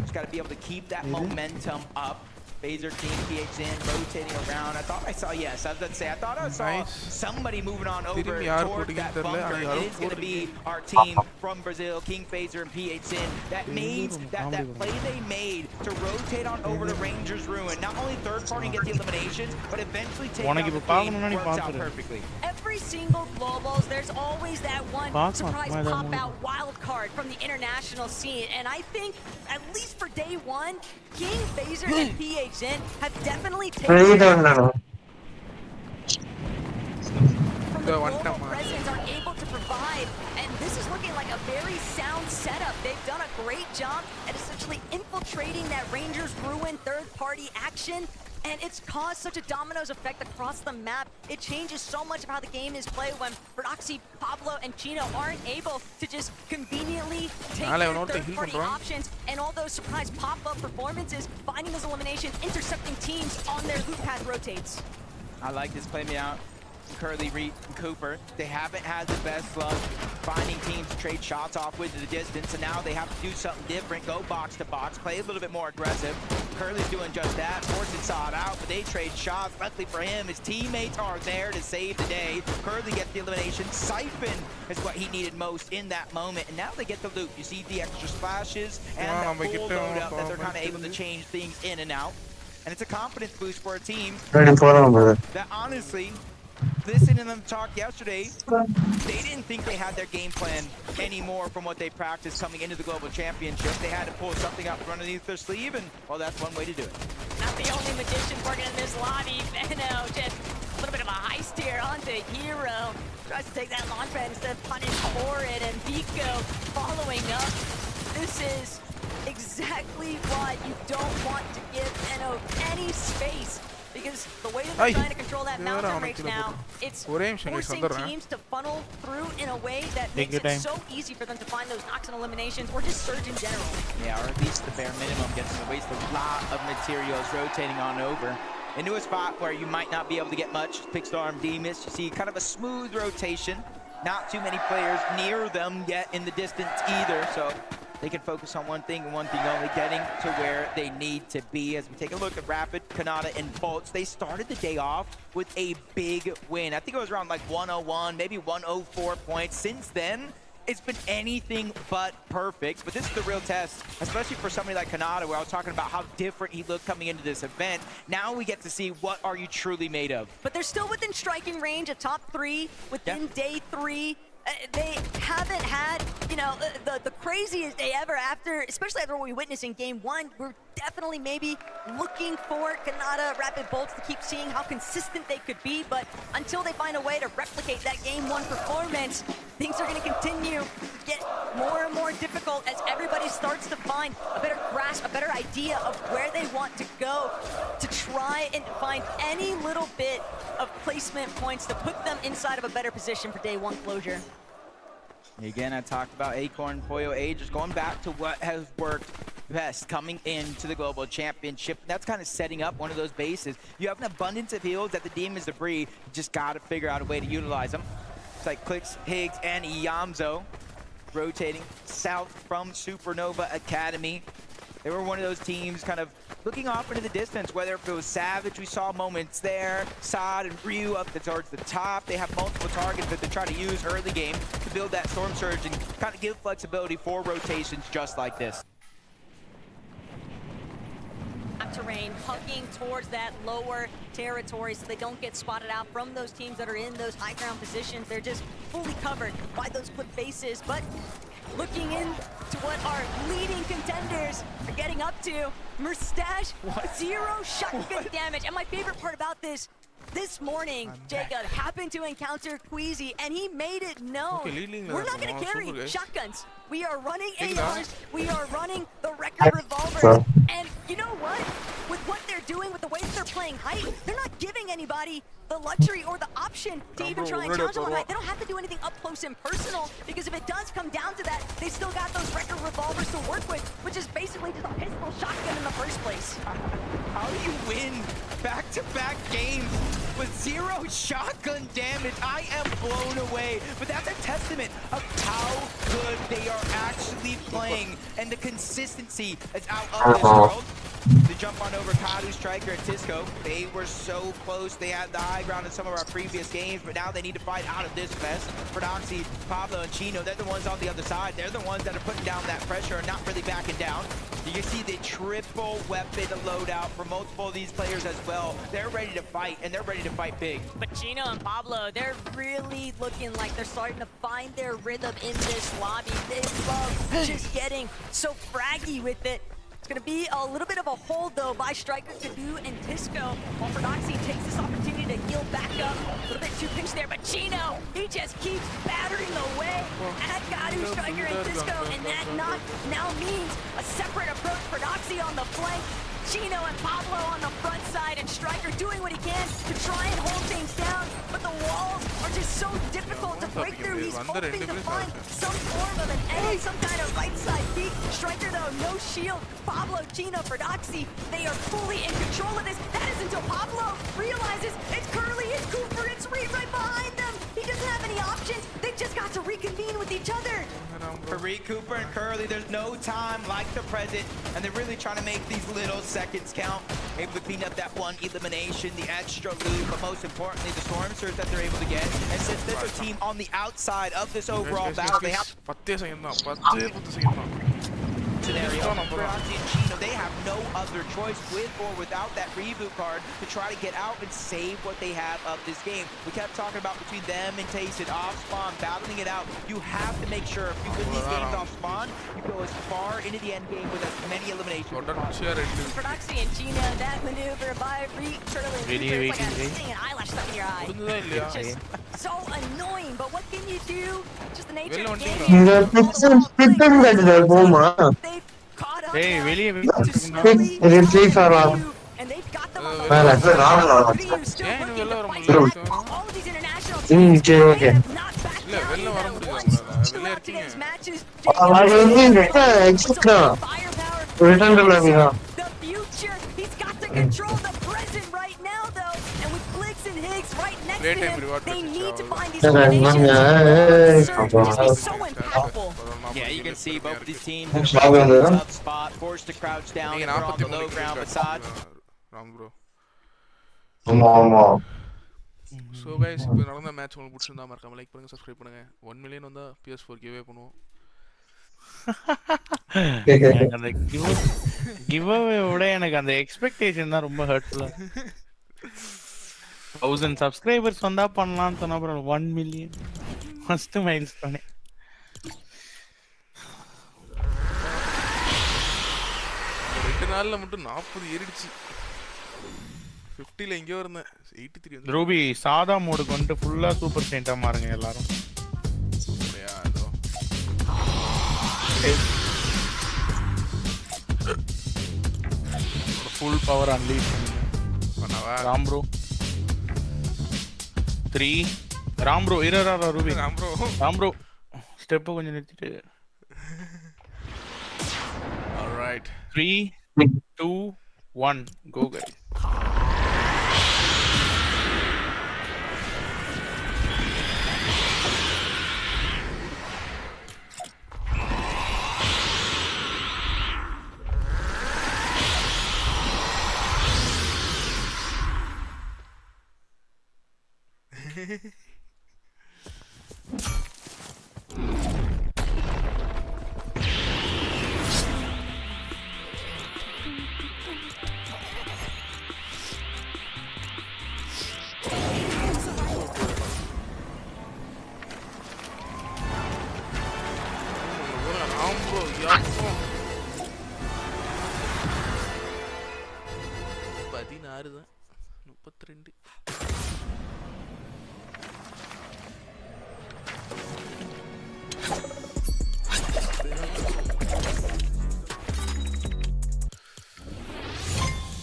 Speaker 5: Just got to be able to keep that momentum up. Phaser team, PH in, rotating around. I thought I saw, yes, I was about to say, I thought I saw somebody moving on over toward that bunker. It is going to be our team from Brazil, King Phaser and PH in. That means that play they made to rotate on over to Ranger's Ruin, not only third party and get the eliminations, but eventually take out the queen, works out perfectly.
Speaker 4: Every single Globals, there's always that one surprise pop-out wild card from the international scene, and I think, at least for day 1, King Phaser and PH have definitely taken from the global presence are able to provide, and this is looking like a very sound setup. They've done a great job at essentially infiltrating that Rangers Ruin third-party action, and it's caused such a dominoes effect across the map. It changes so much of how the game is played when Prodoxy, Pablo, and Chino aren't able to just conveniently take their third-party options and all those surprise pop-up performances, finding those eliminations, intercepting teams on their loop path rotates.
Speaker 5: I like this play me out. Curly, Reed, and Cooper, they haven't had the best luck finding teams to trade shots off with to the distance, and now they have to do something different, go box to box, play a little bit more aggressive. Curly's doing just that, Fortune saw it out, but they trade shots. Luckily for him, his teammates are there to save the day. Curly gets the elimination. Siphon is what he needed most in that moment, and now they get the loop. You see the extra splashes and the full load up that they're kind of able to change things in and out, and it's a confidence boost for a team that honestly, listening to them talk yesterday, they didn't think they had their game plan anymore from what they practiced coming into the Global Championship. They had to pull something out from underneath their sleeve, and, well, that's one way to do it.
Speaker 4: Not the only magician working in this lobby. Veno just a little bit of a heist here onto Hero. Tries to take that launch pad instead of punish for it, and Vico following up. This is exactly why you don't want to give NO any space. Because the way that they're trying to control that mountain range now, it's forcing teams to funnel through in a way that makes it so easy for them to find those knocks and eliminations or just surge in general.
Speaker 5: Yeah, or at least the bare minimum gets them to waste a lot of materials rotating on over into a spot where you might not be able to get much. Pickstorm, Demus, you see kind of a smooth rotation. Not too many players near them yet in the distance either, so they can focus on one thing and one thing only, getting to where they need to be. As we take a look at Rapid, Kanata, and Bolts, they started the day off with a big win. I think it was around like 101, maybe 104 points. Since then, it's been anything but perfect, but this is the real test, especially for somebody like Kanata, where I was talking about how different he looked coming into this event. Now we get to see what are you truly made of.
Speaker 4: But they're still within striking range of top 3 within day 3. They haven't had, you know, the craziest day ever after, especially after what we witnessed in game 1. We're definitely maybe looking for Kanata, Rapid Bolts to keep seeing how consistent they could be, but until they find a way to replicate that game 1 performance, things are going to continue to get more and more difficult as everybody starts to find a better grasp, a better idea of where they want to go to try and find any little bit of placement points to put them inside of a better position for day 1 closure.
Speaker 5: Again, I talked about Acorn, Poyo A, just going back to what has worked best coming into the Global Championship. That's kind of setting up one of those bases. You have an abundance of heals that the Demons Debris, you just got to figure out a way to utilize them. It's like Clicks, Higgs, and Iyamzo rotating south from Supernova Academy. They were one of those teams kind of looking off into the distance, whether if it was Savage, we saw moments there, Sod and Ryu up towards the top. They have multiple targets that they try to use early game to build that Storm Surge and kind of give flexibility for rotations just like this.
Speaker 4: Terrain hugging towards that lower territory so they don't get spotted out from those teams that are in those high ground positions. They're just fully covered by those cliff faces, but looking into what our leading contenders are getting up to, Mustache, 0 shotgun damage. And my favorite part about this morning, Jacob happened to encounter Queasy, and he made it known. We're not going to carry shotguns. We are running ARs. We are running the record revolvers. And you know what? With what they're doing, with the way that they're playing height, they're not giving anybody the luxury or the option to even try and challenge them on height. They don't have to do anything up close and personal, because if it does come down to that, they still got those record revolvers to work with, which is basically just a pistol shotgun in the first place.
Speaker 5: How do you win back-to-back games with 0 shotgun damage? I am blown away, but that's a testament of how good they are actually playing, and the consistency is out of this world. To jump on over Kadu, Striker, and Tisco. They were so close. They had the high ground in some of our previous games, but now they need to fight out of this mess. Prodoxy, Pablo, and Chino, they're the ones on the other side. They're the ones that are putting down that pressure and not really backing down. You see the triple weapon loadout for multiple of these players as well. They're ready to fight, and they're ready to fight big.
Speaker 4: But Chino and Pablo, they're really looking like they're starting to find their rhythm in this lobby. They love just getting so fraggy with it. It's going to be a little bit of a hold, though, by Striker, Kadu, and Tisco, while Prodoxy takes this opportunity to heal back up. A little bit too pinched there, but Chino, he just keeps battering away at Kadu, Striker, and Tisco, and that knock now means a separate approach. Prodoxy on the flank, Chino and Pablo on the front side, and Striker doing what he can to try and hold things down, but the walls are just so difficult to break through. He's hoping to find some form of an edge, some kind of right side peek. Striker, though, no shield. Pablo, Chino, Prodoxy, they are fully in control of this. That is until Pablo realizes it's Curly, it's Cooper, it's Reed right behind them. He doesn't have any options. They've just got to reconvene with each other.
Speaker 5: For Reed, Cooper, and Curly, there's no time like the present, and they're really trying to make these little seconds count. Able to clean up that one elimination, the extra loot, but most importantly, the Storm Surge that they're able to get. And since there's a team on the outside of this overall battle, they have scenario. Prodoxy and Chino, they have no other choice with or without that reboot card to try to get out and save what they have of this game. We kept talking about between them and Tasted off spawn, battling it out. You have to make sure if you win these games off spawn, you go as far into the end game with as many eliminations as possible.
Speaker 4: Prodoxy and Chino, that maneuver by Reed, Curly, it's like a stinging eyelash stuck in your eye. It's just so annoying, but what can you do? Just the nature of the game. They've caught
Speaker 2: ஏய் வெளிய
Speaker 3: இது free fire வா மேல ராவல் வா
Speaker 1: ஏன் இன்னும் வெளில வர முடியல
Speaker 3: சரி ஓகே
Speaker 1: இல்ல வெளில வர முடியல வெளில இருக்கீங்க
Speaker 3: அது வந்து இந்த எக்ஸ்ட்ரா ரிட்டர்ன் பண்ணீங்க
Speaker 1: play time reward
Speaker 10: Yeah, you can see both of these teams in a tough spot, forced to crouch down and on the low ground. Besides,
Speaker 1: bro.
Speaker 3: ஆமா
Speaker 1: So guys, இப்போ நடந்த மேட்ச் உங்களுக்கு பிடிச்சிருந்தா மறக்காம like பண்ணுங்க, subscribe பண்ணுங்க. 1 million வந்தா PS4 கிவ்வே பண்ணுவோம்.
Speaker 2: அந்த கிவ்அவே விட எனக்கு அந்த எக்ஸ்பெக்டேஷன் தான் ரொம்ப ஹர்ட்ஃபுல்லா. 1000 சப்ஸ்கிரைபர்ஸ் வந்தா பண்ணலாம்னு சொன்னா அப்புறம் 1 மில்லியன் ஃபர்ஸ்ட் மைல்ஸ்டோன்.
Speaker 1: ரெண்டு நாள்ல மட்டும் 40 ஏறிடுச்சு. 50ல எங்கயோ இருந்தேன். 83 வந்து.
Speaker 2: ரூபி சாதா மோடுக்கு வந்து ஃபுல்லா சூப்பர் செயின்ட்டா மாறுங்க எல்லாரும்.
Speaker 1: சரியாதோ.
Speaker 2: ஃபுல் பவர் அன்லீஷ்
Speaker 1: பண்ணவா?
Speaker 2: ராம் ப்ரோ 3 ராம் ப்ரோ இரரா ரூபி ராம் ப்ரோ ஸ்டெப் கொஞ்சம் நிறுத்திட்டு.
Speaker 1: Alright.
Speaker 2: 3 2 1 go guys.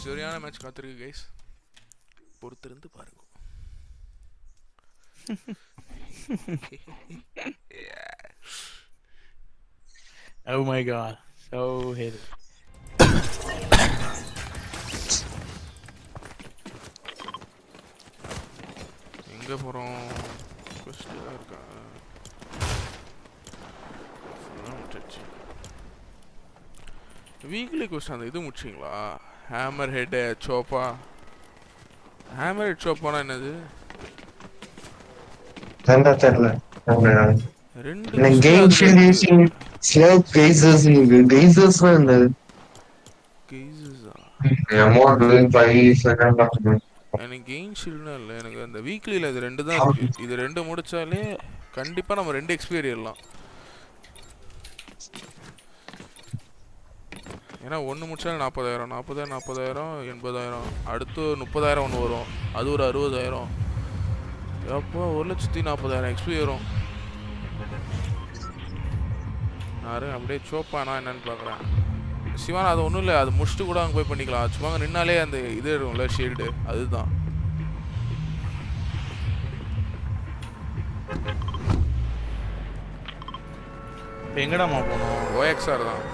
Speaker 1: சரியான மேட்ச் காத்திருக்கு கைஸ், பொறுத்திருந்து பாருங்க.
Speaker 2: Oh my god, so hit.
Speaker 1: எங்க போறோம்? ஃபர்ஸ்ட் இருக்கா வீக்லி கொஸ்டின் அந்த இது முடிச்சிங்களா? ஹேமர் ஹெட் சோப்பா. ஹேமர் ஹெட் சோப்பானா என்னது?
Speaker 3: ரெண்டா தெரியல.
Speaker 1: ரெண்டு
Speaker 3: game shielding slow cases cases வந்து
Speaker 1: கேசஸா?
Speaker 3: அமௌண்ட் 5 செகண்ட் ஆகுது.
Speaker 1: எனக்கு கெயின் ஷீல்ட்னா இல்லை, எனக்கு அந்த வீக்லியில் இது ரெண்டு தான் இருக்குது. இது ரெண்டு முடித்தாலே கண்டிப்பாக நம்ம 2 எக்ஸ்பீரி எல்லாம். ஏன்னா ஒன்று முடிச்சாலும் 40,000 40,000 80,000, அடுத்து 30,000 ஒன்று வரும், அது ஒரு 60,000, எப்போ 1,40,000 எக்ஸ்பீரி வரும். நான் அப்படியே சோப்பானா என்னன்னு பார்க்குறேன். சிவானா அது ஒன்றும் இல்லை, அது முடிச்சுட்டு கூட அங்கே போய் பண்ணிக்கலாம். சும்மா நின்னாலே அந்த இது இருக்கும்ல ஷீல்டு, அதுதான்.
Speaker 2: எங்கடாமா போகணும்?
Speaker 1: OXR தான்.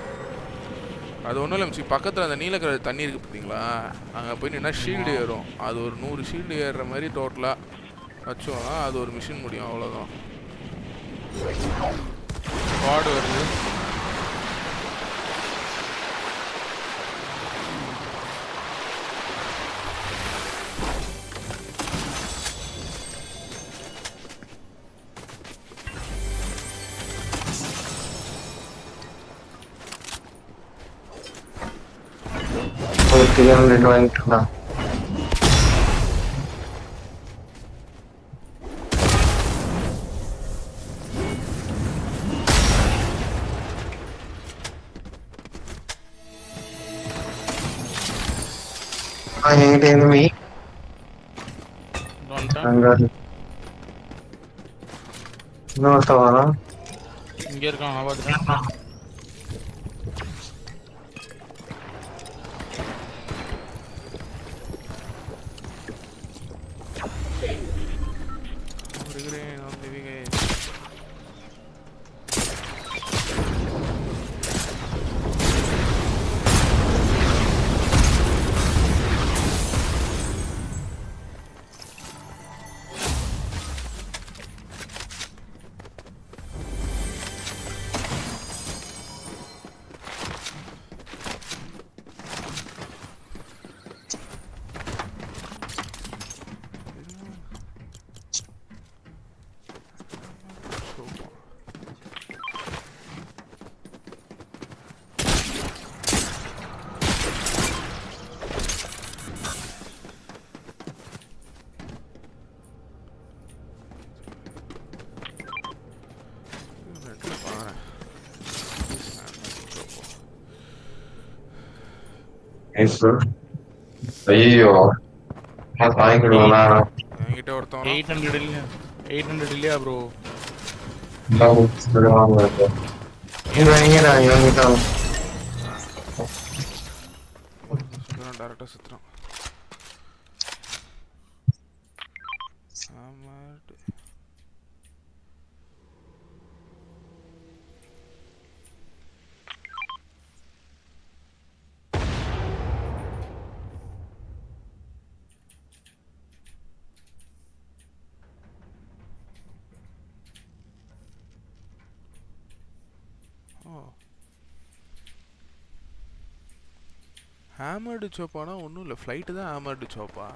Speaker 1: அது ஒன்றும் இல்லை, பக்கத்தில் அந்த நீல கலர் தண்ணி இருக்குது பார்த்தீங்களா, அங்கே போய் நின்னா ஷீல்டு ஏறும். அது ஒரு 100 ஷீல்டு ஏறுற மாதிரி டோட்டலாக வச்சோம்னா அது ஒரு மிஷின் முடியும், அவ்வளோதான். ஸ்குவாட் வருது.
Speaker 3: வாங்கிட்டுலாம் enemy இன்னொருத்த வரான்.
Speaker 2: இங்க இருக்கான், நான் பாத்துட்டேன்.
Speaker 3: Nice bro. ஐயோ நான் தாங்கிடுவானா
Speaker 1: என்கிட்ட ஒருத்தன்
Speaker 2: 800 இல்லையா 800 இல்லையா ப்ரோ?
Speaker 1: சுத்துறான் டேரக்டா சுத்துறான். ஆமா ஹேமர்டு சோப்பானா ஒன்றும் இல்லை, ஃப்ளைட்டு தான் ஹேமர்டு சோப்பா.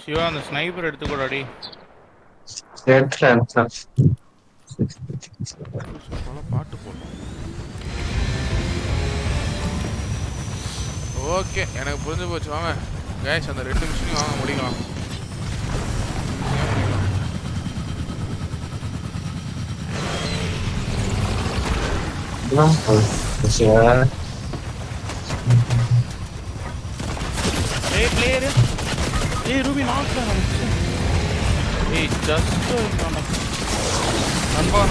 Speaker 2: சிவா அந்த ஸ்னைப்பர் எடுத்துக்கோடாடி.
Speaker 1: பாட்டு போடணும். ஓகே எனக்கு புரிஞ்சு போச்சு. வாங்க கேஷ் அந்த 2 மிஷினையும் வாங்க முடிக்கலாம்.
Speaker 2: ஏய் பிளேயர் ஏய் ரூபி நாக் பண்ணு. ஏய் ஜஸ்ட் நண்பா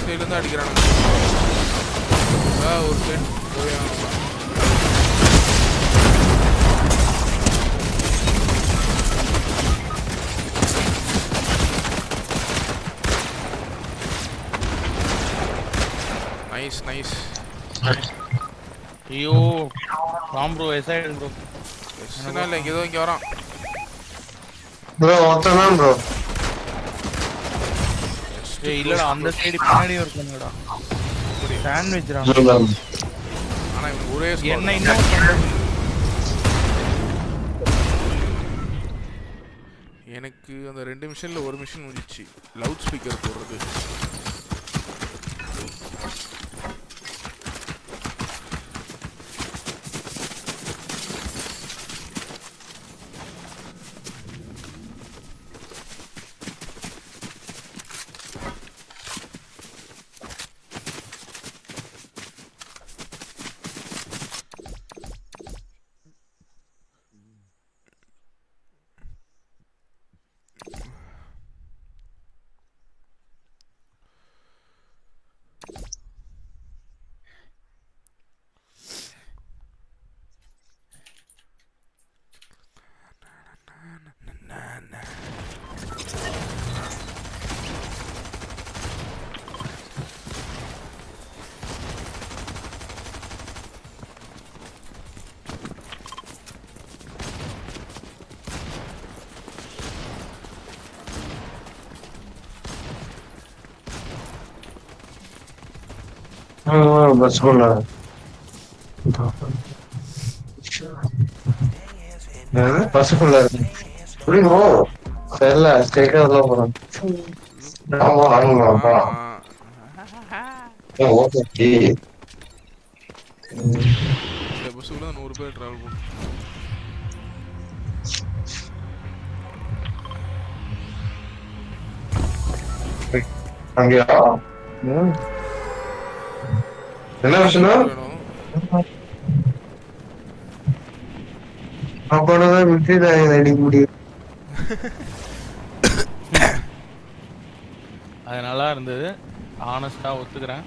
Speaker 1: சைடுலேருந்து அடிக்கிறானுங்க. ஒரு சைடு போயானுங்க. Nice nice.
Speaker 2: ஐயோ ராம் ப்ரோ எஸ்ஐடு ப்ரோ.
Speaker 1: எஸ்னா இல்லை ஏதோ இங்கே வரான்
Speaker 3: ப்ரோ. ஒருத்தன் ப்ரோ.
Speaker 2: ஏய் இல்லடா அந்த சைடு பின்னாடி இருக்குங்கடா. சாண்ட்விச் ரா.
Speaker 1: ஆனா இவன் ஒரே
Speaker 2: என்ன இன்னும்
Speaker 1: எனக்கு அந்த 2 மிஷினில் ஒரு மிஷின் முடிச்சு லவுட் ஸ்பீக்கர் போடுறது.
Speaker 3: பஸ் போல பசுக்குள்ள புரியுமோ தெரியல. ஸ்ட்ரைட்டா உள்ள போறோம். ஆமா ஆமாப்பா. ஓகே
Speaker 1: இந்த பஸ்ஸுக்குள்ள 100 பேர் டிராவல் பண்ணும்.
Speaker 3: அங்கயா என்ன விஷயம்? அப்பதான் விட்டு அடிக்க முடியும்.
Speaker 2: அது நல்லா இருந்தது, ஆனஸ்டா ஒத்துக்கிறேன்.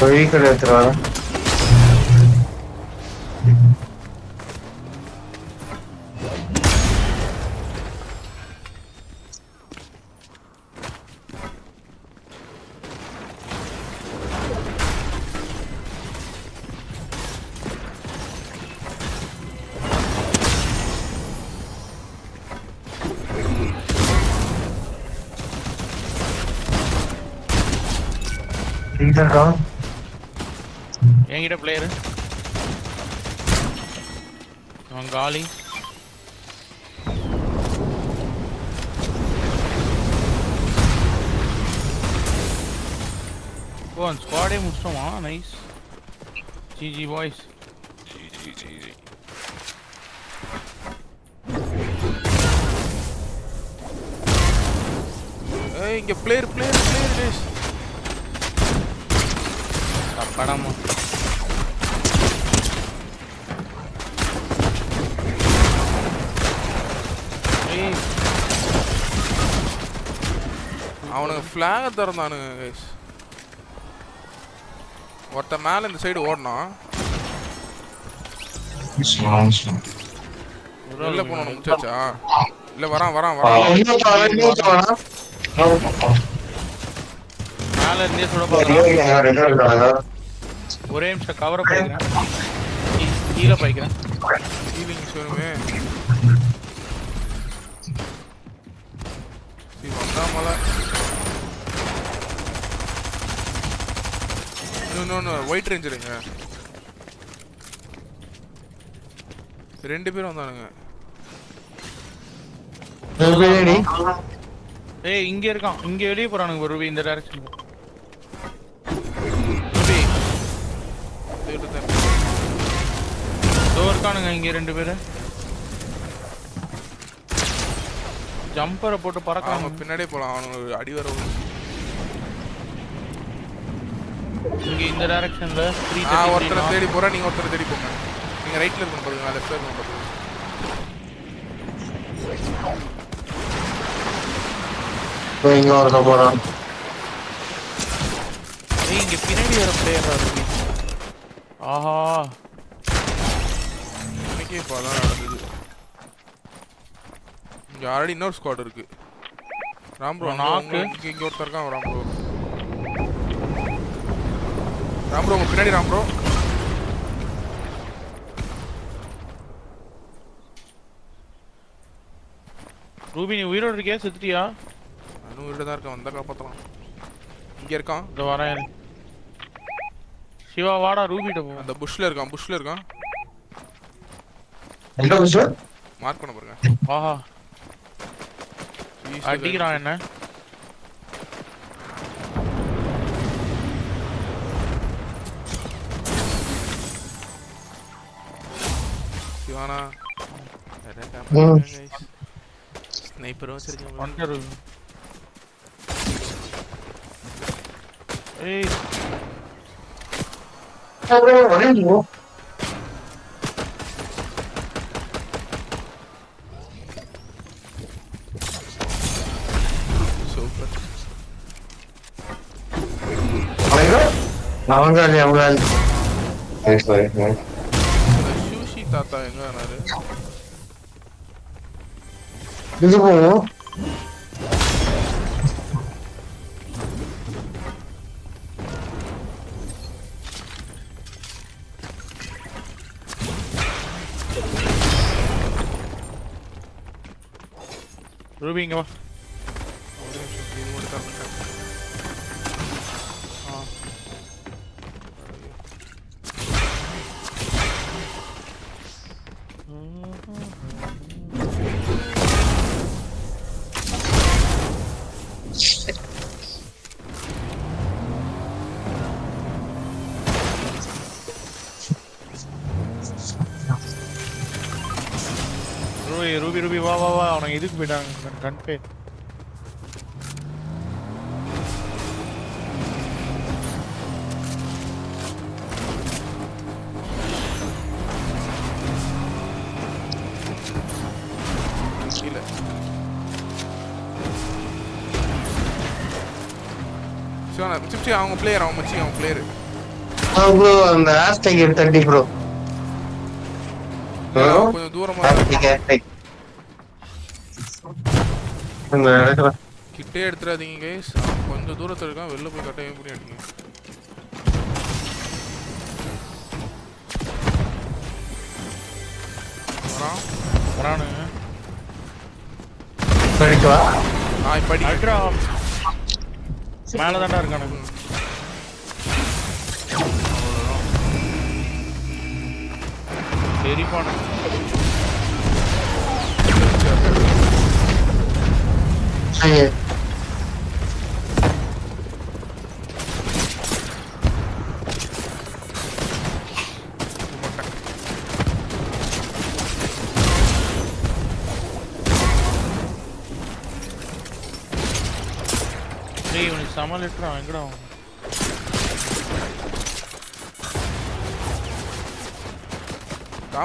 Speaker 3: vehicle எடுத்துட்டு வரேன். இருக்கா
Speaker 2: என்கிட்ட பிளேயர் அவன் காலி ஓ அந்த ஸ்குவாடே முடிச்சிட்டோமா நைஸ் ஜிஜி பாய்ஸ்
Speaker 1: ஜி ஏய் இங்க பிளேயர் டேஷ்
Speaker 2: படமா
Speaker 1: அவனுக்கு ஃபிளாக திறந்தானுங்க கைஸ் ஒருத்த மேல இந்த சைடு ஓடணும் வெளில போனோம் முடிச்சாச்சா இல்ல வரான்
Speaker 2: மேல இருந்தே சுட பாக்குறான் ஒரே நிமிஷம் கவரை போய்க்கிறேன் கீழே போய்க்கிறேன்
Speaker 1: ஹீலிங் சொல்லுமே வந்தாமல இன்னொன்று ஒயிட் ரேஞ்சருங்க 2 பேரும் வந்தானுங்க
Speaker 2: ஏய் இங்க இருக்கான் இங்க வெளியே போறானுங்க ஒரு இந்த டைரக்ஷன் இருக்கானுங்க இங்க 2 பேரு ஜம்பரை போட்டு பறக்காம
Speaker 1: பின்னாடியே போலாம் அவனுக்கு அடி வர
Speaker 2: இங்க இந்த டைரக்ஷன்ல
Speaker 1: ஒருத்தரை தேடி போறேன் நீங்க ஒருத்தரை தேடி போங்க நீங்க ரைட்ல இருக்கணும் பாருங்க லெஃப்ட்ல இருக்கணும் பாருங்க
Speaker 3: இங்க ஒருத்தன் போறான்
Speaker 2: இங்க பின்னாடி வர பிளேயரா இருக்கு ஆஹா
Speaker 1: எனக்கே இப்போ அதான் நடந்தது இங்க ஆல்ரெடி இன்னொரு ஸ்குவாட் இருக்கு ராம்ப்ரோ நாக்கு இங்க ஒருத்தர் இருக்கான் ராம்ப்ரோ உங்க பின்னாடி ராம்ப்ரோ
Speaker 2: ரூபி நீ உயிரோட இருக்கியா செத்துட்டியா
Speaker 1: இன்னும் உயிரோட தான் இருக்கேன் வந்தா காப்பாத்தலாம் இங்க இருக்கான்
Speaker 2: இந்த வரேன் சிவா வாடா ரூபிட்ட போ
Speaker 1: அந்த புஷ்ல இருக்கான்
Speaker 3: எந்த புஷ்
Speaker 1: மார்க் பண்ண பாருங்க
Speaker 2: ஆஹா அடிக்கிறான் என்ன
Speaker 1: சிவானா ஸ்னைப்பர் வச்சிருக்கேன்
Speaker 2: வண்டர் ஏய்
Speaker 3: வரேன் அவங்க
Speaker 1: சூஷி தாத்தா எங்க ஆனாரு
Speaker 3: இது போவோம்
Speaker 2: ரூபி இங்க வா ரூபி வா அவனுக்கு இதுக்கு போயிட்டாங்க கண்பே
Speaker 1: சிவனா சிப்சி அவங்க பிளேயர் அவன் மச்சி அவன் பிளேயர்
Speaker 3: ப்ரோ அந்த ஹேஷ்டேக் எடுத்து ப்ரோ
Speaker 1: கொஞ்சம் தூரமா கிட்டே எடுத்துறாதீங்க கைஸ். கொஞ்சம் தூரத்துல இருக்கான், வெளில போய் கட்டாயம் பண்ணி அடிங்க.
Speaker 2: வரானுங்க
Speaker 3: படிக்கவா
Speaker 1: படி
Speaker 2: அல்ட்ரா மேல தான்டா இருக்கானுங்க. தெரிப்பானு இவனுக்கு சமாளிட்டுறான் எங்கடா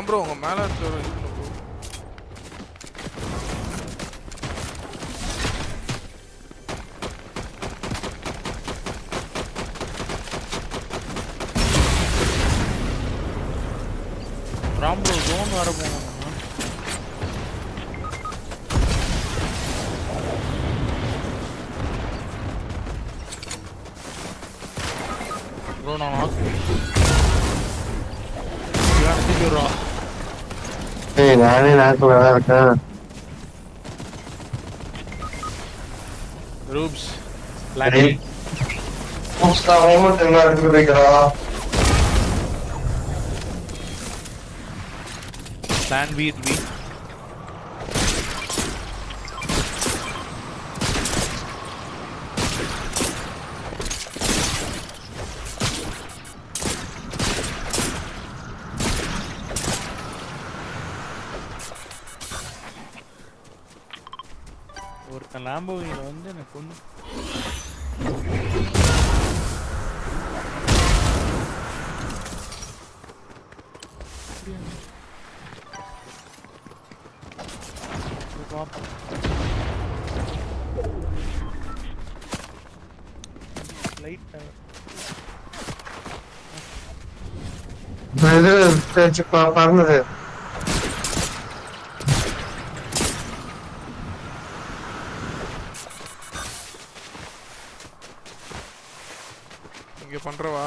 Speaker 1: ப்ரோ உங்க மேல இருக்க
Speaker 2: ராம் ப்ரோ ஜோன் வர போகணும். ப்ரோ நான்
Speaker 3: நானே நாக்குல தான் இருக்கேன்.
Speaker 2: ரூப்ஸ் பிளான் பி ஒருத்தன் லாம்போகில வந்து எனக்கு கொண்டு
Speaker 3: பறந்தது
Speaker 1: இங்க பண்றவா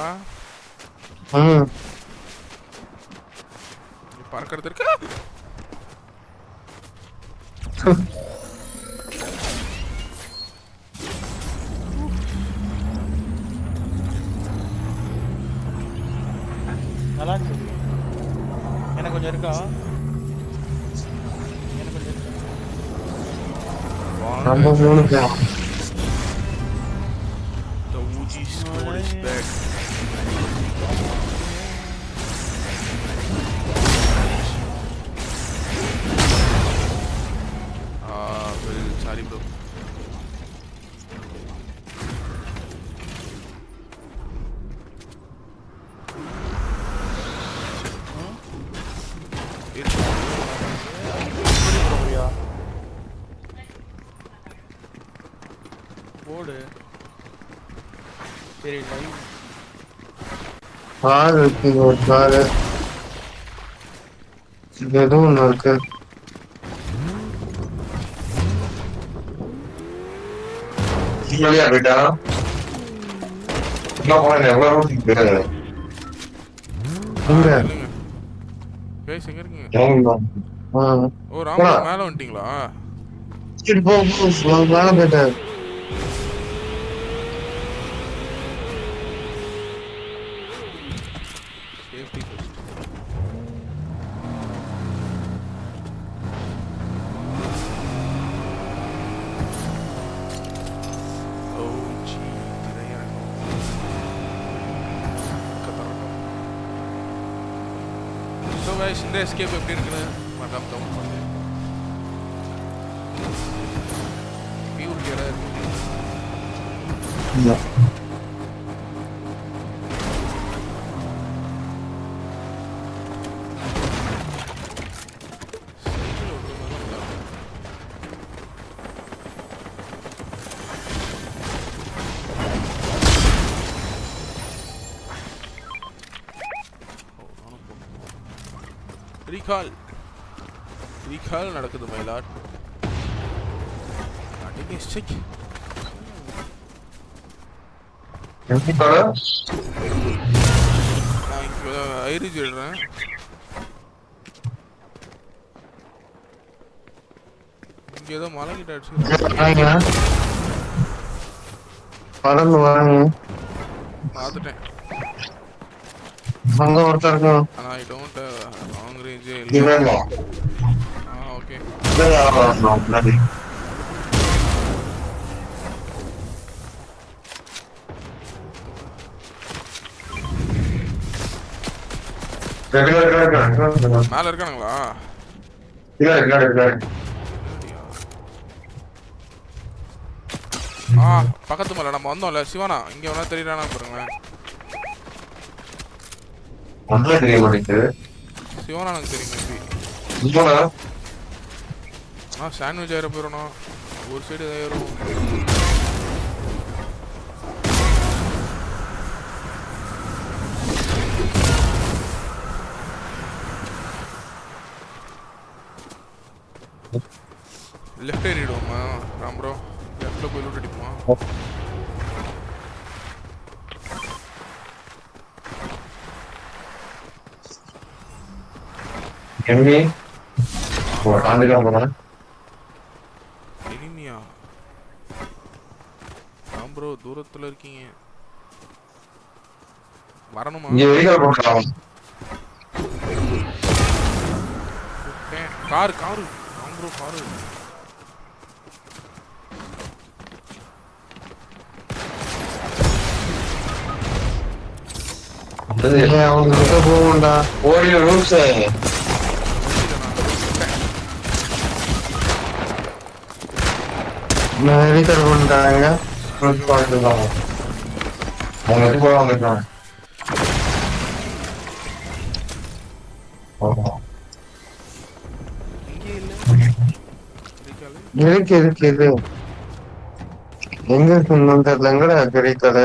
Speaker 1: பறக்கிறது இருக்கா?
Speaker 2: நல்லா இருக்கு. எனக்கு கொஞ்சம் இருக்கா? எனக்கு கொஞ்சம் இருக்கா?
Speaker 3: நம்ம மூணு பேர்.
Speaker 1: The Uji squad is back. Sorry bro.
Speaker 2: போடு சரி லைவ்
Speaker 3: கார் இருக்கு ஒரு காரு ஏதோ ஒன்று இருக்கு போயிட்டா
Speaker 1: ஓ ராமா மேல வந்துட்டீங்களா?
Speaker 3: மேல போயிட்டாரு.
Speaker 1: இந்த எஸ்கேப் எப்படி இருக்குன்னு மறக்காம கமெண்ட் பண்ணுங்க. பியூரிட்டி எல்லாம் இருக்கு. ரீகால் நடக்குது மயிலாட். அடிங்க ஸ்டிக். நான் இங்கே ஐரிஜ் எழுறேன். இங்கே ஏதோ மலை கிட்ட அடிச்சு
Speaker 3: பறந்து வாங்க.
Speaker 1: பார்த்துட்டேன்.
Speaker 3: அங்க ஒருத்தர் இருக்கும்.
Speaker 1: ஆனால் ஐ டோன்ட் லாங் ரேஞ்சே
Speaker 3: இல்லை.
Speaker 1: இல்லை. ஓகே மேலே இருக்கானுங்களா? பக்கத்து மேலே நம்ம வந்தோம்ல சிவானா, இங்கே வேணா தெரியறானா பாருங்களேன்.
Speaker 3: தெரிய மாட்டேங்குது.
Speaker 1: சிவானா எனக்கு தெரியும் மேபி. சாண்ட்விச் ஏற போயிடணும். ஒரு சைடு ஏறும். லெஃப்ட் ஏறிடுவோமா ராம் ப்ரோ? லெஃப்ட்டில் போய் லூட் அடிப்போமா? இனிமையா ராம் ப்ரோ தூரத்தில் இருக்கீங்க, வரணுமா? Car Ram bro car.
Speaker 3: அவங்க போகண்டா ஓடிய ரூல்ஸ் ரீகால் பண்ணிட்டாங்க. அவங்க போக வந்துட்டாங்க. இருக்கு எங்க இருக்குன்னு தெரியல. எங்கடா ரீகால்?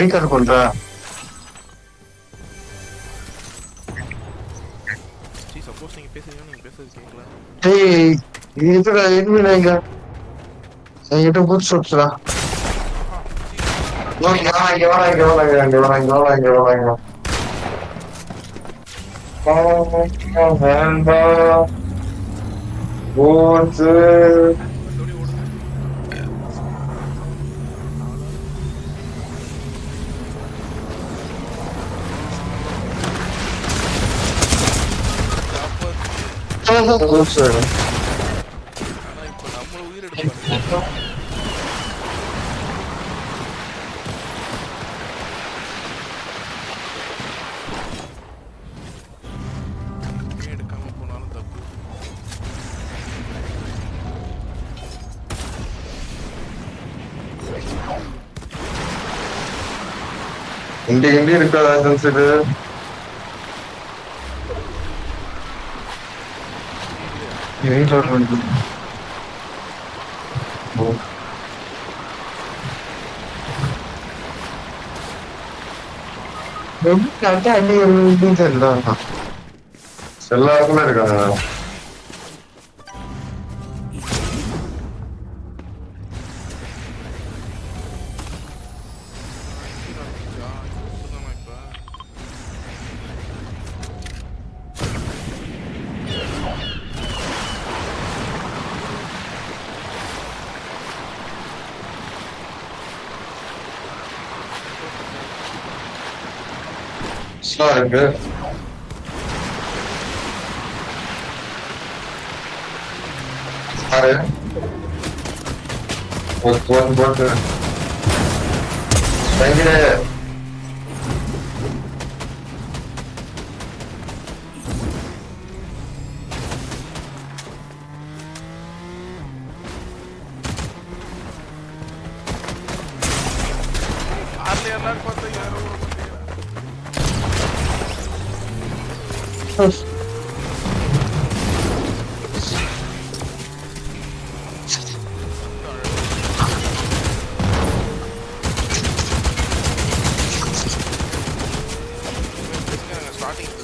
Speaker 3: ரீகால் பண்றா?
Speaker 1: சப்போஸ் நீங்க பேசுறீங்க, நீங்க பேசுறது கேட்கல.
Speaker 3: ஏய் இதுடா எதுமேங்க என்கிட்ட பூட் ஷாட்ஸ்டா. இங்க வா.
Speaker 1: இப்போ நம்மள உயிர் எடுப்பாங்க. எடுக்காம போனாலும் தப்பு.
Speaker 3: இங்க இருக்காதா சென்சிட்டு? எல்லாருக்குமே இருக்காங்க. இருக்கு போட்டு
Speaker 1: எல்லாரும் பார்த்தா யாரும் ஸ்டார்டிங்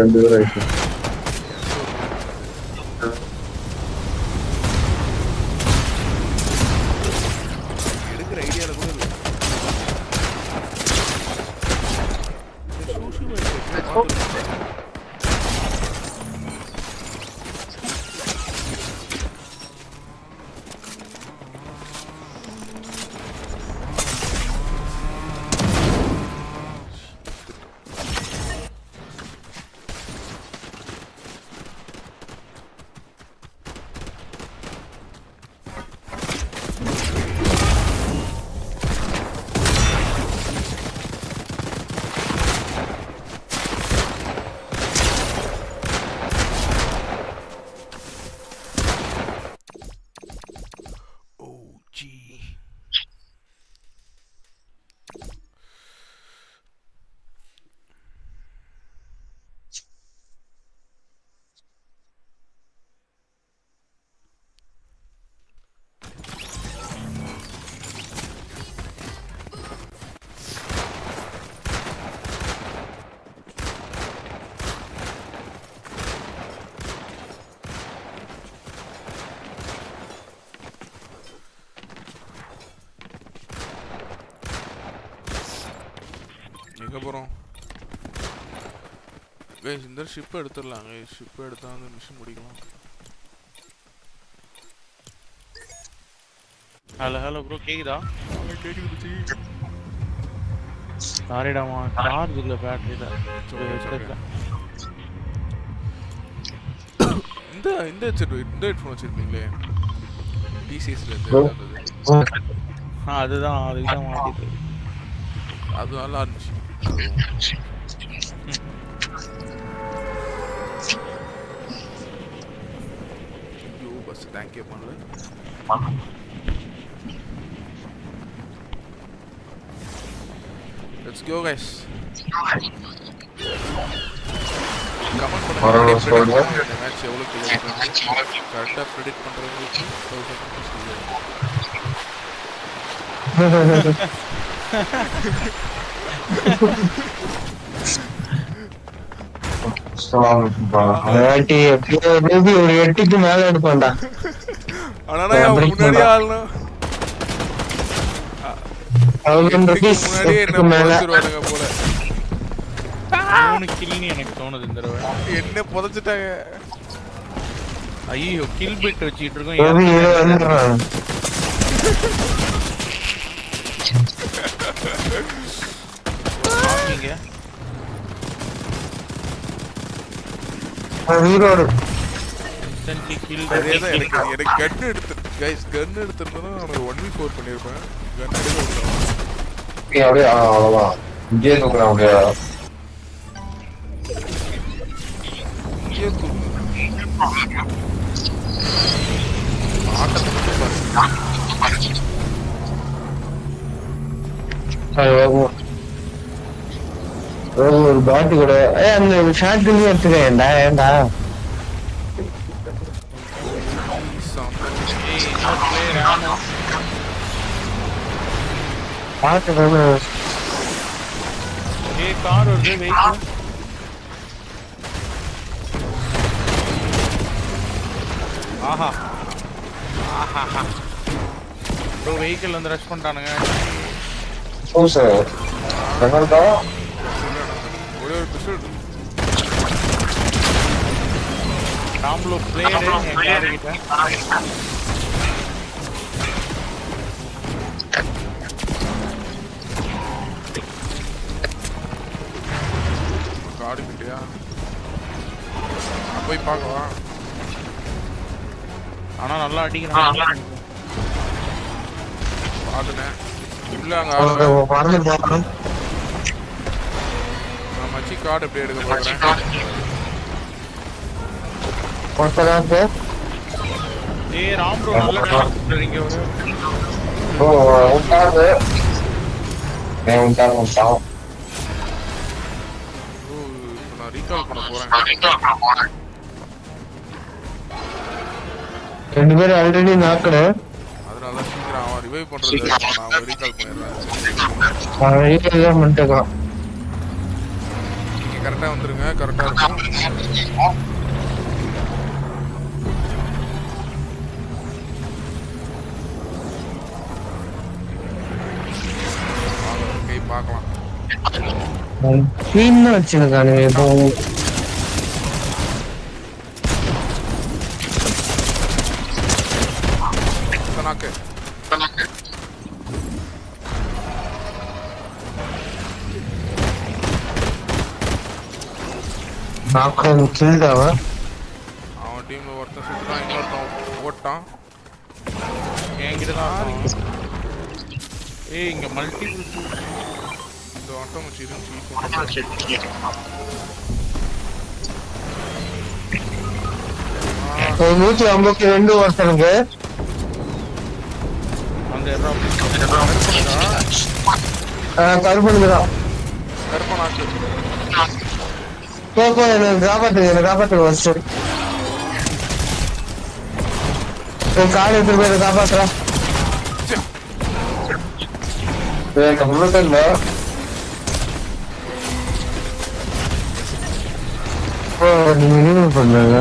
Speaker 3: ரெண்டு பேர் ஆயிடுச்சு.
Speaker 1: எடுக்கிற ஐடியால கூட இல்லை. எங்கே போகிறோம் கைஸ்? இந்த ஷிப்பை எடுத்துடலாம் கைஸ். ஷிப்பை எடுத்தால் அந்த மிஷன் முடிக்கலாம்.
Speaker 2: ஹலோ ஹலோ ப்ரோ, கேக்குதா? கேக்குது. சாரிடாமா, சார்ஜ் இல்லை பேட்டரியில்.
Speaker 1: இந்த ஹெட்ஃபோன் வச்சுருப்பீங்களே டிசிஎஸ்ல
Speaker 2: அதுதான் மாட்டிட்டு.
Speaker 1: அது நல்லா இருந்துச்சு. ஐயோ பஸ் தேங்க்யூ பண்ணல. Let's go guys. கமெண்ட் பண்ணுங்க இந்த மேட்ச் எவ்வளவு கிளியர் பண்ணுங்க. கரெக்ட்டா பிரெடிக்ட் பண்றவங்களுக்கு
Speaker 3: 8க்கு மேல எடுப்பான்டா.
Speaker 1: ஆனா முன்னாடியே ஆளணும். முன்னாடியே என்ன புதைச்சிருவானுங்க போல.
Speaker 2: 3 கில்னு எனக்கு தோணுது இந்த தடவை.
Speaker 1: என்ன புதைச்சிட்டாங்க.
Speaker 2: ஐயோ, கில் பிட் வச்சிட்டு இருக்கோம். ஆமிங்க
Speaker 3: ஹீரோடு
Speaker 2: இன்ஸ்டன்ட்லி கில்.
Speaker 1: அதேதான் எனக்கு கன் எடுத்து गाइस கன் எடுத்துறதுனா நான் 1v4 பண்ணிருப்பேன். கன் எடுக்க முடியல.
Speaker 3: அப்படியே அவ்வளவுதான். இங்கே தூக்குறான் அப்படியே.
Speaker 1: இங்கே தூக்கு. ஆட்டத்துக்கு பாரு.
Speaker 3: ஒரு பாட்டு கூட அந்த ஷார்ட் கன் எடுத்துக்கேன்டா. ஏன்டா பாட்டு தானே.
Speaker 2: கார் வருது, வெயிட். ஆஹா ஆஹா ப்ரோ, வெஹிக்கிள் வந்து ரஷ் பண்ணிட்டானுங்க.
Speaker 3: ஓ சார் என்னடா
Speaker 1: ஒரே ஒரு பிஸ்டல்
Speaker 2: ராம்லோ பிளேயர் எங்க கிட்ட.
Speaker 1: காடு கிட்டயா போய் பார்க்கவா?
Speaker 2: ஆனா நல்லா அடிக்கிறான்.
Speaker 1: பாத்துனேன் இல்ல அங்க
Speaker 3: பறந்து போறோம்.
Speaker 1: நான் மச்சி கார்டு எப்படி எடுக்க போறேன்.
Speaker 3: போறதா
Speaker 2: ஏய் ராம் ப்ரோ நல்ல டான்ஸ் இங்க ஒரு.
Speaker 3: ஓ உட்கார்ந்து நான் உட்கார்ந்து
Speaker 1: ரீகால் பண்ண போறேன்.
Speaker 3: ரெண்டு பேரும் ஆல்ரெடி நாக்கடு.
Speaker 1: அதனால தான் சீக்கிரம் அவன் ரிவைவ் பண்றது நான் ரீகால் பண்ணிடுறேன்.
Speaker 3: அவன் ரீகால் தான் பண்ணிட்டான்.
Speaker 1: நீங்க கரெக்டா வந்துருங்க, கரெக்டா இருக்கும். கை பார்க்கலாம்.
Speaker 3: டீம் தான் வச்சிருக்கானுங்க இப்போ.
Speaker 1: நாக்கு
Speaker 3: நாக்கு கில்டாவ.
Speaker 1: அவன் டீம்ல ஒருத்தன் சுட்டுறான், இன்னொருத்தன் ஓட்டான். என்கிட்ட தான்
Speaker 2: இங்க மல்டிபிள்
Speaker 1: இந்த ஆட்டோமேட்டிக் இருந்துச்சு.
Speaker 3: 152 ஒருத்தனுக்கு.
Speaker 2: அந்த
Speaker 3: கருப்பனுக்குதான்.
Speaker 1: கருப்பனாக்கு
Speaker 3: போப்போ எனக்கு காப்பாத்துக்கு ஃபர்ஸ்ட். காலை எடுத்து போய் காப்பாத்துறேன். இல்ல நீங்க ரீகால் பண்றாங்க.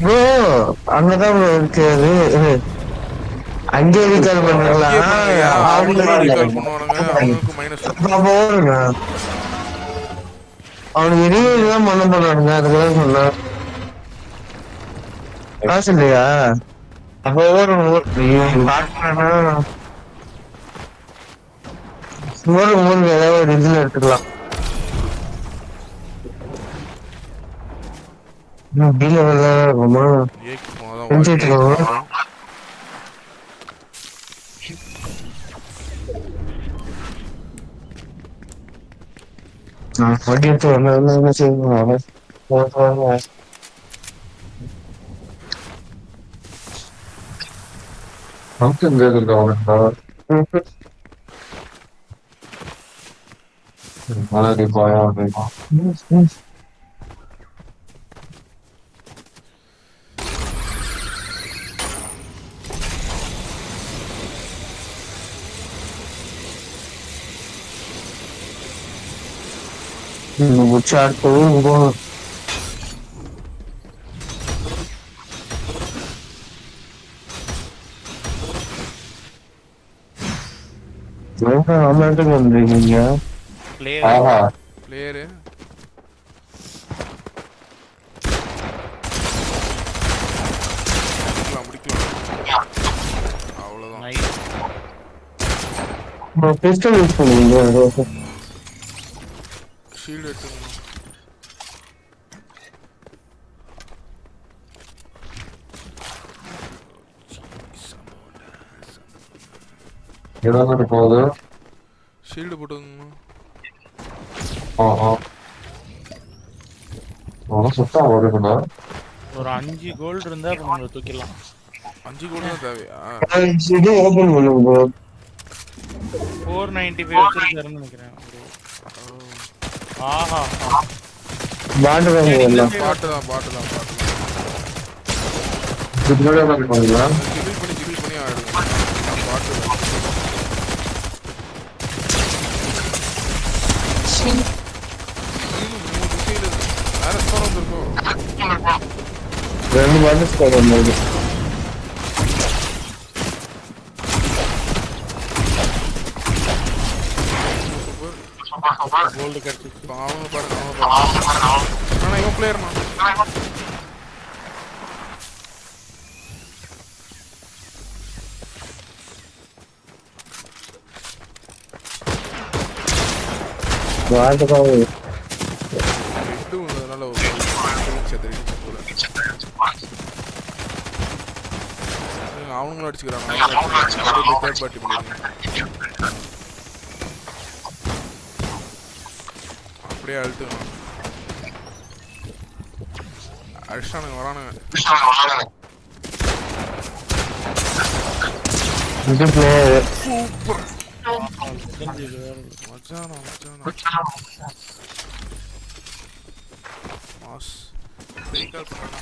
Speaker 3: ப்ரோ அங்கதான் இருக்கு. அது அங்கே ரீகால் பண்றாங்களா? அவனுக்கு ரீகால் பண்ண போறானுங்க. அதுக்குதான் சொன்னேன். காசு இல்லையா? அப்போ ஒரு ஏதாவது ஒரு இதுல எடுத்துக்கலாம். வண்டி எடுத்து என்ன செய்யணும்? மலரி போயா முச்சாட்டு வந்திருக்கீங்க.
Speaker 1: பிளேயரு முடிக்கலாம். அவ்வளவுதான்.
Speaker 3: பிஸ்டல் யூஸ் பண்ணுவீங்க.
Speaker 1: ஷீல்ட் எடுத்துக்கணும்.
Speaker 3: எதாவது போகுது.
Speaker 1: ஷீல்டு போட்டுங்க.
Speaker 3: சுத்தா வருதுண்ணா.
Speaker 2: ஒரு 5 கோல்டு இருந்தா நம்ம தூக்கிடலாம்.
Speaker 1: 5 கோல்டு தான் தேவையா?
Speaker 3: இது ஓபன் பண்ணுங்க.
Speaker 2: 495 வச்சிருக்காருன்னு நினைக்கிறேன். ஆஹா
Speaker 3: பாட்டு தான் இதுல பண்ணுங்களா?
Speaker 1: கில் பண்ணி ஆடுங்க. பாட்டு
Speaker 3: ரெண்டு பாட்டு ஸ்கோர் பண்ணுது.
Speaker 2: கோல்டு கிடைச்சிச்சு.
Speaker 1: அவங்க பாருங்க. ஆனா இவன் பிளேயர்மா. அவங்களும் அடிச்சுக்கிறாங்க. அப்படியே அழுத்துக்கணும். அடிச்சானுங்க வரானுங்க.
Speaker 3: இது பிளேயர்
Speaker 1: சூப்பர் மச்சானா மாஸ் ரீகால் பண்ணா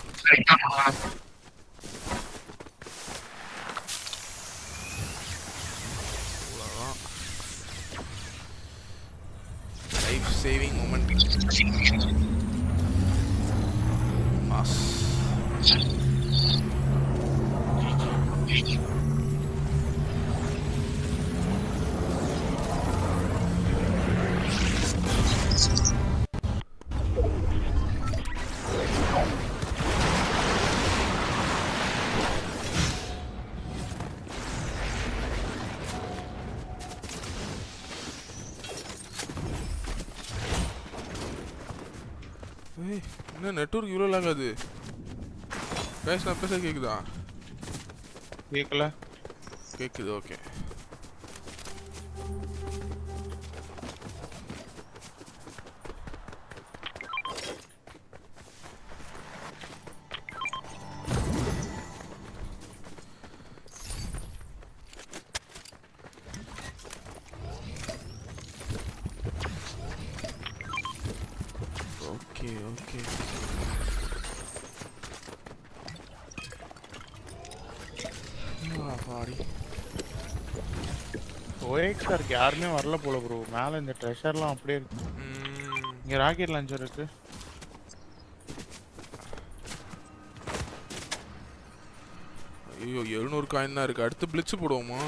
Speaker 1: life saving moment mass என்ன நெட்வொர்க் இவ்வளோ லாக் ஆகுது பேச கேக்குதா
Speaker 2: கேட்கல
Speaker 1: கேக்குது ஓகே ஓகே பாடி
Speaker 2: ஓஎக்ஸ்ஆருக்கு யாருமே வரல போல ப்ரோ. மேலே இந்த ட்ரெஷர்லாம் அப்படியே இருக்கு. இங்கே ராக்கெட் லான்ச்சர் இருக்கு.
Speaker 1: ஐயோ 700 காயின் தான் இருக்கு. அடுத்து பிளிட்ஸ் போடுவோமா?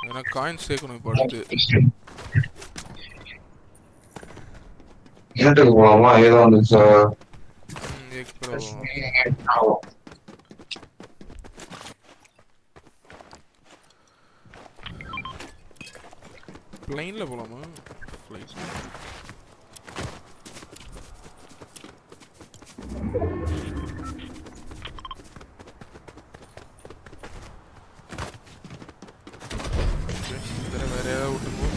Speaker 1: எனக்கு காயின் சேர்க்கணும் இப்போ அடுத்து.
Speaker 3: என்னட்டுக்கு போலாமா? ஏதோ வந்துச்சு.
Speaker 1: பிளைன்ல போலாமா? பிளைன் வேற ஏதாவது விட்டுருக்கோம்.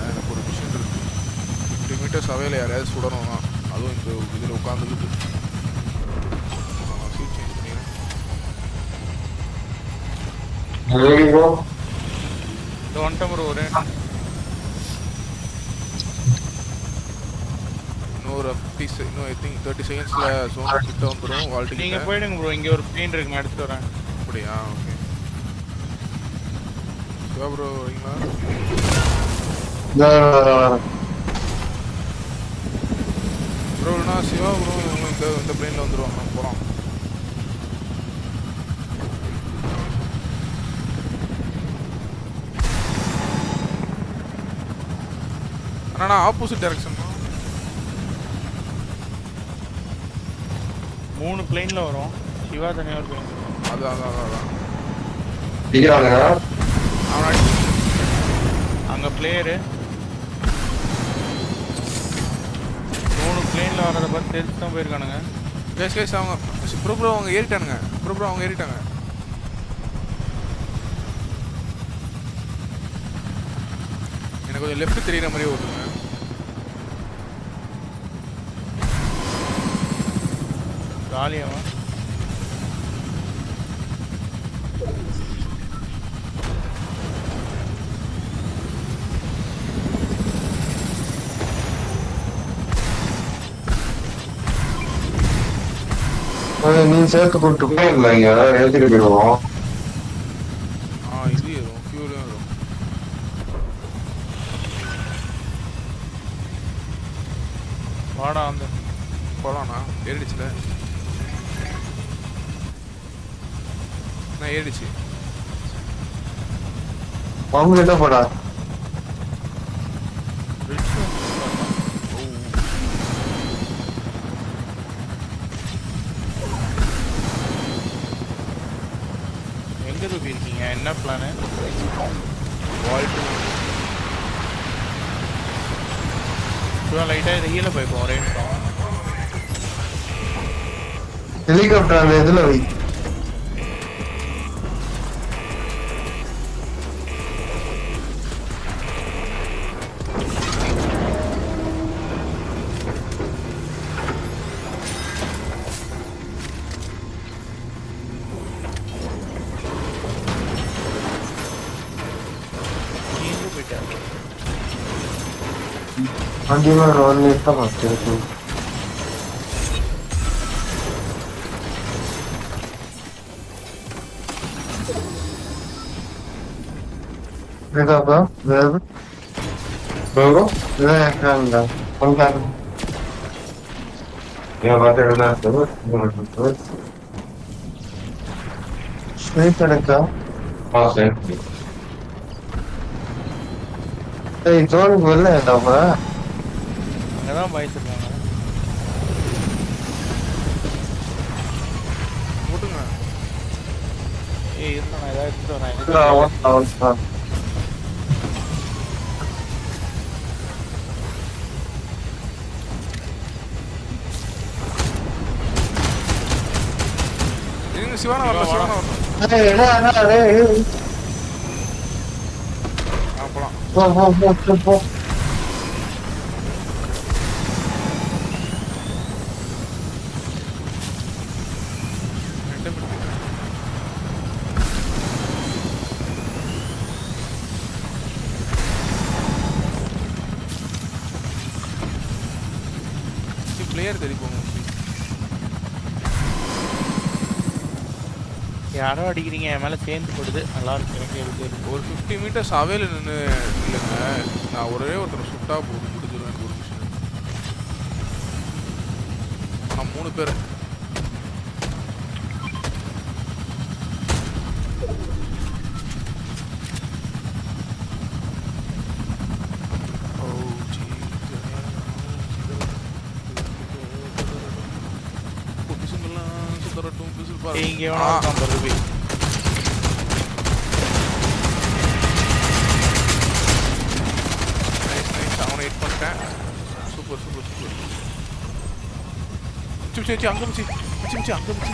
Speaker 1: எனக்கு ஒரு மிஷின் இருக்கு. 50 மீட்டர்ஸ் அவையில் யாரையாவது சுடணும். அதுவும் இந்த இதில் உட்காந்துக்கிட்டு சீட் சேஞ்ச் பண்ணிடுறேன்.
Speaker 2: ஒரு
Speaker 1: இன்னொரு 50 இன்னும் ஐ திங்க் 30 செகண்ட்ஸ்ல சோன் கிட்ட வந்துரும். வால்ட்
Speaker 2: நீங்க போய்டுங்க ப்ரோ. இங்க ஒரு பிளேன் இருக்கு, நான் எடுத்துட்டு வரேன்.
Speaker 1: அப்படியே ஓகே. சிவா ப்ரோ வரீங்களா? ப்ரோனா சிவா ப்ரோ இந்த பிளேன்ல வந்துருவாங்க. போலாம். ஆனா ஆப்போசிட் டைரக்ஷன்
Speaker 2: 3 பிளேன்ல வரும். சிவா தனியா ஒரு பிளேன்.
Speaker 1: அதான்
Speaker 2: அங்க பிளேயரு 3 பிளேன்ல வரத பார்த்து தெரிஞ்சு தான் போயிருக்கானுங்க.
Speaker 1: கேஸ் அவங்க ப்ரோ அவங்க ஏறிட்டானுங்க. ப்ரோ அவங்க ஏறிட்டாங்க. எனக்கு கொஞ்சம் லெஃப்ட் தெரியுற மாதிரியே ஓட்டுங்க.
Speaker 2: காலியாவா?
Speaker 3: நீ சேர்த்து கூப்பிட்டு போயிடல, இங்க ஏற்றிட்டு போயிடுவோம்.
Speaker 1: இது ஏறும் ஃபியூலும் ஏறும்.
Speaker 2: வாடா அந்த
Speaker 1: போலாம்ண்ணா. ஏறிடுச்சுல. நான் ஏறிடுச்சு.
Speaker 3: அவங்க என்ன போடா?
Speaker 2: எங்க இருக்கீங்க? என்ன பிளானு?
Speaker 1: வால்ட்
Speaker 2: லைட்டா இது ஹீல போய்ப்போம். ஒரே நிமிஷம்.
Speaker 3: ஹெலிகாப்டர் அந்த இதுல வை. Andiamo a rolle sta parte tu. Vedaba, vedaba. Bro, ne kanga. Kanga. Ya va a tener una todo, bueno, todo. Sniper acá. Ah, sí. Hey, todo el mundo le da para.
Speaker 2: அங்கதான் பயந்துருக்காங்க.
Speaker 1: போட்டுங்க.
Speaker 2: ஏய் இருங்க நான் ஏதாவது எடுத்துட்டு வரேன்.
Speaker 1: இருங்க சிவானா வரல சிவானா வரல.
Speaker 3: ஏய் என்ன டேய். போலாம். போ.
Speaker 1: பிளேயர் தெரி போங்க.
Speaker 2: யாரோ அடிக்கிறீங்க என் மேல சேர்ந்து போடுது. நல்லா இருக்கு.
Speaker 1: ஒரு 50 மீட்டர்ஸ் அவையில நின்று இல்லைங்க. நான் ஒரே ஒருத்தர் சுட்டா போதும் முடிஞ்சிடும் ஒரு விஷயம். நான் 3 பேர்.
Speaker 2: இங்க வேணா ரூபி.
Speaker 1: நைஸ் அவனை ஹிட் பண்ணிட்டேன். சூப்பர். மிச்சி அங்க மிச்சி அங்க மிச்சி.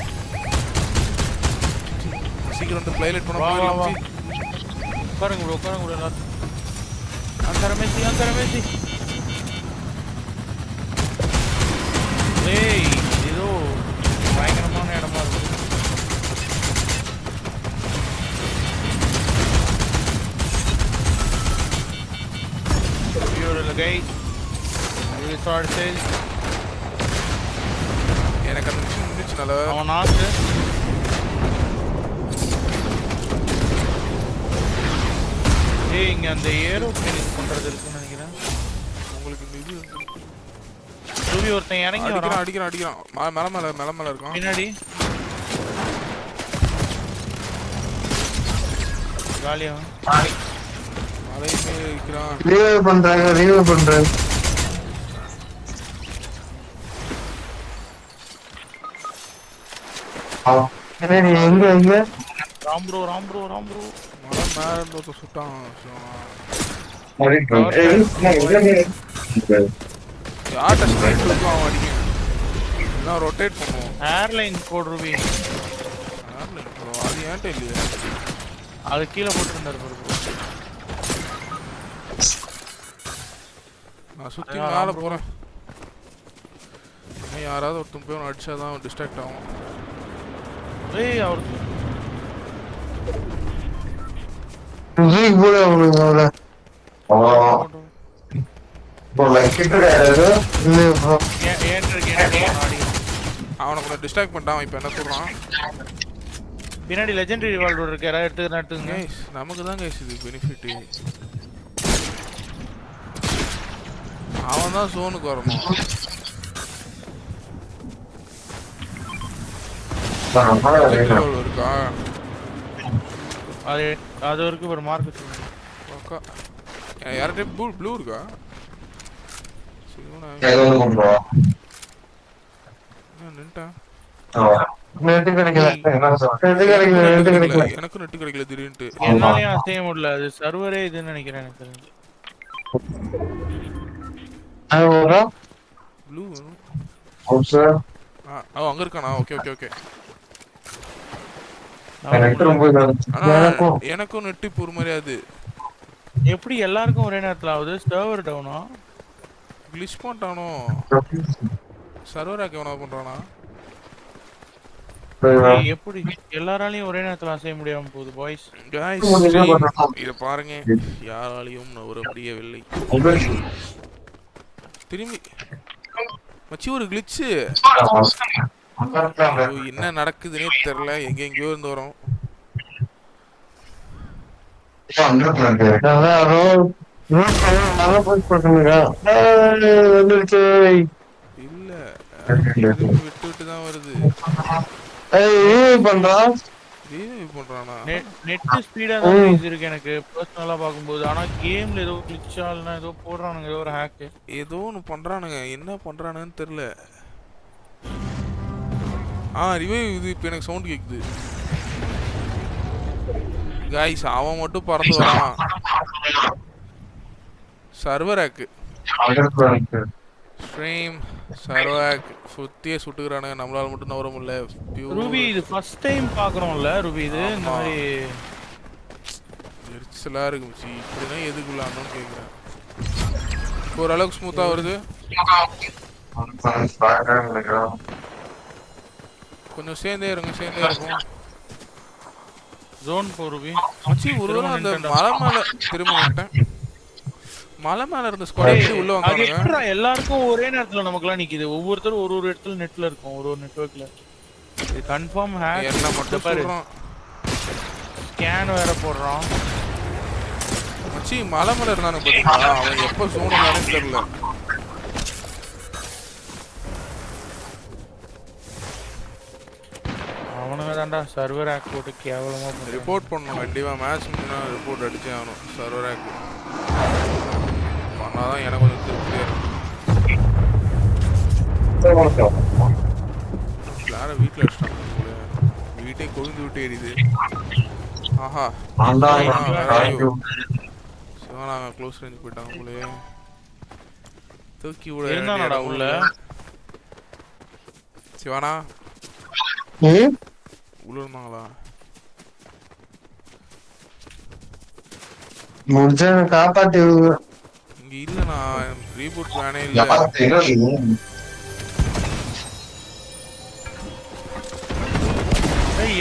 Speaker 1: சீக்கிரம் வந்து பிளேலைட் பண்ண போறோம்.
Speaker 2: உட்காருங்க ப்ரோ எல்லாரும். அந்த ரமேஷ். ஏய் இதோ பயங்கரமான இடமா இருக்கு. Gate. We start sales.
Speaker 1: எனக்கு அந்த மிஷன் முடிச்சுனால
Speaker 2: அவன் நாக்கு. ஏய் இங்க அந்த ஏரோப்ளேன் பண்றது இருக்குன்னு நினைக்கிறேன்.
Speaker 1: உங்களுக்கு இது
Speaker 2: ரூபி ஒருத்தன் இறங்கி வரான்.
Speaker 1: அடிக்கிறான். மேல இருக்கான்.
Speaker 2: பின்னாடி. காலியா.
Speaker 1: அலைமே இருக்கிறான்.
Speaker 3: ரீவைவ் பண்றாங்க. எங்க
Speaker 2: ராம் ப்ரோ
Speaker 1: மரம் மேல இருந்து சுட்டான். யார்ட்ட ஸ்ட்ரைக் கொடுக்கும் அவன் அடிக்கும். எல்லாம் ரொட்டேட் பண்ணுவோம்.
Speaker 2: Airline code ruby.
Speaker 1: அது ஏன்ட்ட இல்லையா?
Speaker 2: அது கீழே போட்டுருந்தாரு ப்ரோ.
Speaker 1: நான் சுற்றி மேலே போகிறேன். யாராவது ஒருத்தன் போய் அடிச்சாதான் அவன் டிஸ்ட்ராக்ட் ஆகும்.
Speaker 2: ஏய் அவர்
Speaker 1: அவனை கொஞ்சம் டிஸ்ட்ராக்ட் பண்ணிட்டான். இப்போ என்ன சொல்கிறான்?
Speaker 2: பின்னாடி லெஜெண்டரி ரிவால்வர் இருக்கு. யாராவது எடுத்துங்க.
Speaker 1: நமக்கு தான் கைஸ் இது பெனிஃபிட். அவன் தான் சோனுக்கு வரணும். இருக்கா
Speaker 2: அது வரைக்கும் ஒரு மார்க்
Speaker 1: யார்கிட்ட ப்ளூ இருக்கா? நின்ட்டான். எனக்கு நெட்டு கிடைக்கல திடீர்னு.
Speaker 2: என்னாலயும் அசைய முடியல. அது சர்வரே இதுன்னு நினைக்கிறேன். எனக்கு தெரிஞ்சு
Speaker 1: ப்ளூ அங்க இருக்கானா? ஓகே. எனக்கும் நெட்டு இப்போ ஒரு மாதிரி அது
Speaker 2: எப்படி எல்லாருக்கும் ஒரே நேரத்தில் ஆகுது? சர்வர் டவுனா?
Speaker 1: கிளிச் பண்ணிட்டானோ? சர்வர் ஆக்க வேணா பண்றானா?
Speaker 2: எப்படி எல்லாராலையும் ஒரே நேரத்துல அசைய முடியாம போகுது பாய்ஸ்?
Speaker 1: गाइस ஸ்ட்ரீம் இத பாருங்க, யாராலையும் நவர முடியவில்லை. திரும்பி மச்சி ஒரு கிளிட்ச். ஐயோ என்ன நடக்குதுன்னே தெரியல, எங்கெங்கயோ இருந்து வரோம். இல்ல திரும்பி விட்டு விட்டு தான் வருது.
Speaker 3: பண்றான்
Speaker 1: பண்றானா?
Speaker 2: நெட் ஸ்பீடா தான் கைஸ் இருக்கு எனக்கு பர்சனலா பாக்கும்போது. ஆனா கேம்ல ஏதோ கிளிட்ச் ஆல்னா ஏதோ போடுறானுங்க, ஏதோ ஒரு ஹேக்.
Speaker 1: ஏதோ ஒன்னு பண்றானுங்க, என்ன பண்றானுன்னு தெரியல. ரிவைவ் இது இப்போ எனக்கு சவுண்ட் கேக்குது. गाइस அவன் மட்டும் பறந்து வரான். Server hack. Stream server hack சுத்தியே சுட்டுக்கறானுங்க, நம்மளால மட்டும் நவர முடியல.
Speaker 2: ரூபி இது ஃபர்ஸ்ட் டைம் பாக்குறோம்ல ரூபி, இது இந்த மாதிரி
Speaker 1: எரிச்சலா இருக்கு மச்சி. இப்படினா எதுக்குள்ள ஆனோன்னு கேக்குறேன். ஓரளவுக்கு ஸ்மூத்தா வருது. கொஞ்சம் சேர்ந்தே இருக்கும்.
Speaker 2: ஜோன் போ ரூபி
Speaker 1: மச்சி ஒருவேளை அந்த மலை மேல திரும்ப நின்ட்டேன். மலை மேல இருந்த ஸ்குவாட் எப்படி உள்ள வந்தாங்க?
Speaker 2: எல்லாருக்கும் ஒரே நேரத்துல நமக்குலாம் நிக்குது. ஒவ்வொருத்தரும் ஒரு இடத்துல நெட்ல இருக்கும், ஒரு நெட்வொர்க்ல. இது கன்ஃபார்ம் ஹேக்.
Speaker 1: என்ன மட்டும் சொல்றான்.
Speaker 2: ஸ்கேன் வேற போடுறான்.
Speaker 1: மச்சி மலை மேல இருந்தானே பாத்தீங்களா, அவன் எப்ப ஜோன் வந்தானே தெரியல.
Speaker 2: அவனுங்க தான்டா சர்வர் ஹேக் போட்டு கேவலமா
Speaker 1: ரிப்போர்ட் பண்ணணும் கண்டிப்பா. மேட்ச் முன்னா ரிப்போர்ட் அடிச்சே ஆகணும். சர்வர் ஹேக் பண்ணாதான் எனக்கு கொஞ்சம் திருப்தியா இருக்கும். வேற வீட்டில் அடிச்சிட்டாங்க, வீட்டை கொழுந்து விட்டு எரியுது. ஆஹா சிவனாங்க க்ளோஸ் ரேஞ்ச் போயிட்டாங்க போலயே. தூக்கி விட
Speaker 2: உள்ள
Speaker 1: சிவானா உள்ள இருந்தாங்களா?
Speaker 3: முடிஞ்ச காப்பாத்தி
Speaker 1: இங்க இல்லண்ணா, ரீபூட் பிளானே இல்ல.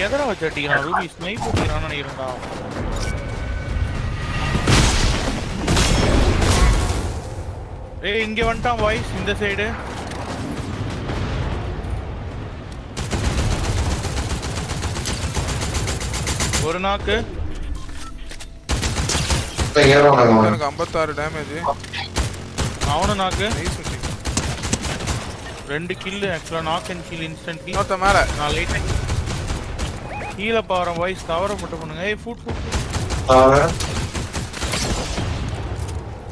Speaker 2: எதனா வச்சு அடிக்கிறான் ரூபி, ஸ்னைப் அடிக்கிறான்னு நினைக்கிறேன்டா. இங்க வந்துட்டான் வாய்ஸ் இந்த சைடு. ஒரு நாக்கு
Speaker 1: எனக்கு 56 டேமேஜ்.
Speaker 2: அவனு நாக்கு. 2 கில் ஆக்சுவலா, நாக் அண்ட் கில் இன்ஸ்டன்ட்லி.
Speaker 1: நோட்ட மேல
Speaker 2: நான் லைட்டா கீழ பாறேன் வாய்ஸ், கவர மட்டும் பண்ணுங்க. ஃபுட்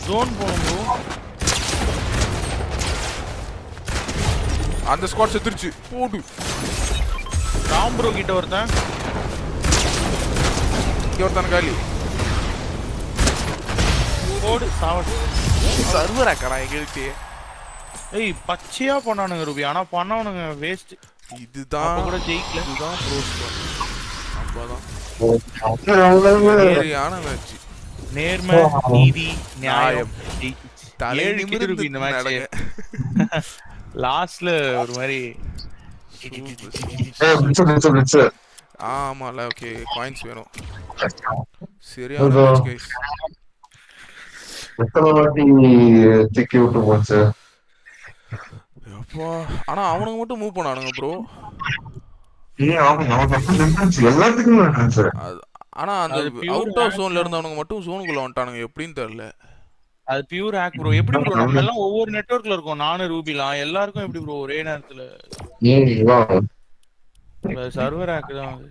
Speaker 2: ஜோன் போணும்.
Speaker 1: அந்த ஸ்குவாட் செத்துருச்சு. போடு
Speaker 2: ராம் ப்ரோ கிட்ட ஒருத்தன்.
Speaker 1: இங்க ஒருத்தன் காலி.
Speaker 2: போடு சாவட்.
Speaker 1: சர்வர் ஹேக்கரா எங்களுக்கு.
Speaker 2: பச்சையா பண்ணானுங்க ரூபி, ஆனா பண்ணவனுங்க வேஸ்ட்.
Speaker 1: இதுதான்
Speaker 2: கூட ஜெயிக்கல.
Speaker 1: இதுதான் ப்ரோ ஸ்குவாட். சரியான மேட்ச்.
Speaker 2: நேர்மை நீதி நியாயம்
Speaker 1: தலை நிமிர்ந்து
Speaker 2: இந்த மேட்ச். லாஸ்ட்ல ஒரு மாதிரி
Speaker 1: ஆமால. ஓகே காயின்ஸ் வேணும். சரியான மேட்ச் गाइस.
Speaker 3: எத்தனை வாட்டி திக்கி விட்டு போச்சு.
Speaker 1: அப்பா ஆனா அவனுங்க மட்டும் மூவ் பண்ணானுங்க ப்ரோ.
Speaker 3: எல்லாத்துக்குமே
Speaker 1: ஆனா அந்த அவுட் ஆஃப் ஜோன்ல இருந்தவனுங்க மட்டும் ஜோனுக்குள்ள வந்துட்டானுங்க, எப்படின்னு தெரியல.
Speaker 2: அது பியூர் ஹேக் ப்ரோ. எப்படி ப்ரோ நம்ம எல்லாம் ஒவ்வொரு நெட்வொர்க்ல இருக்கோம், நானும் ரூபிலாம் எல்லாருக்கும் எப்படி ப்ரோ ஒரே நேரத்துல? சர்வர் ஹேக் தான் அது.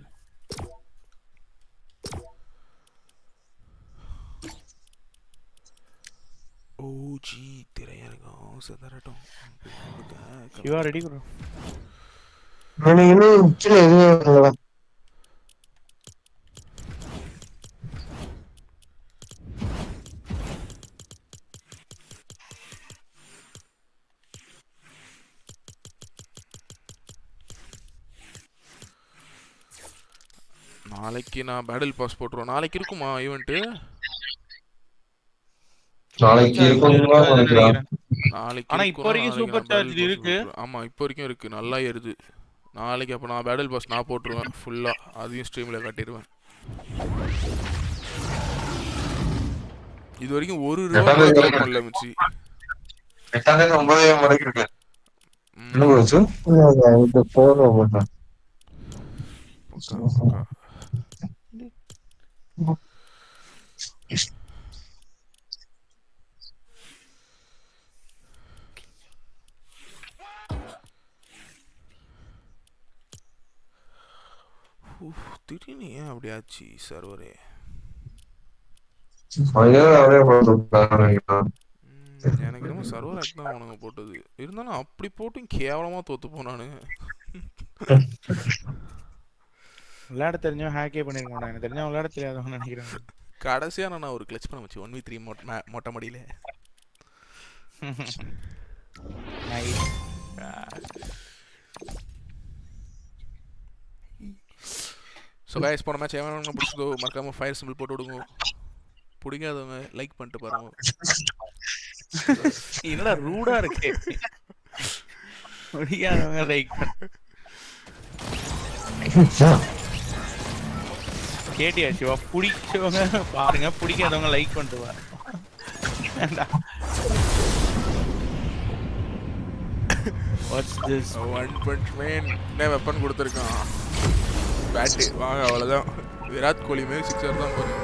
Speaker 1: ஓஜி திரையரங்கம் சதரட்டும்.
Speaker 2: You are ready bro?
Speaker 3: நான் இன்னும் கீழ எதுவும் வரல.
Speaker 1: நாளைக்கு நான் பேட்டில் பாஸ் போட்டுருவேன். நாளைக்கு இருக்குமா ஈவெண்ட்?
Speaker 3: நாளைக்கு
Speaker 1: நாளைக்கு ஆனா இப்போ வரைக்கும் சூப்பர் சார்ஜ் இருக்கு. ஆமா இப்போ வரைக்கும் இருக்கு, நல்லா ஏறுது. நாளைக்கு அப்போ நான் பேட்டில் பாஸ் நான் போட்டுருவேன் ஃபுல்லாக, அதையும் ஸ்ட்ரீமில் காட்டிடுவேன். இது வரைக்கும் ஒரு ரூபா பண்ணல மிச்சி.
Speaker 3: 8 9 வரைக்கும் இருக்கு. என்ன போச்சு? இது போறோம் போட்டா.
Speaker 1: திடீர்னு ஏன் அப்படி ஆச்சு சர்வரே? எனக்கு என்னமோ சர்வர் ஆக்ட் தான் அவனுங்க போட்டது. இருந்தாலும் அப்படி போட்டும் கேவலமாக தோத்து போனானுங்க.
Speaker 2: விளையாட தெரிஞ்சவன் ஹேக்கே பண்ணிருக்க மாட்டான். எனக்கு தெரிஞ்சவன் விளையாட தெரியாதவங்க நினைக்கிறேன்.
Speaker 1: கடைசியாக நான் ஒரு கிளச் பண்ண வச்சு 1v3 மொட்டை மடியில். ஸோ கைஸ், போன மேட்ச் எவன் பிடிச்சதோ மறக்காம ஃபயர் சிம்பிள் போட்டு விடுங்க. பிடிக்காதவங்க லைக் பண்ணிட்டு பாருங்க.
Speaker 2: என்னடா ரூடா இருக்கு. பிடிக்காதவங்க லைக் கேட்டியாச்சுவா? பிடிச்சவங்க பாருங்க, பிடிக்காதவங்க லைக் பண்ணிட்டு பாருங்க. What's this?
Speaker 1: One Punch Man என்ன வெப்பன் கொடுத்துருக்கான்? பேட்டு வாங்க, அவ்வளோதான். விராட் கோலி மேல் 6 தான் போறேன்.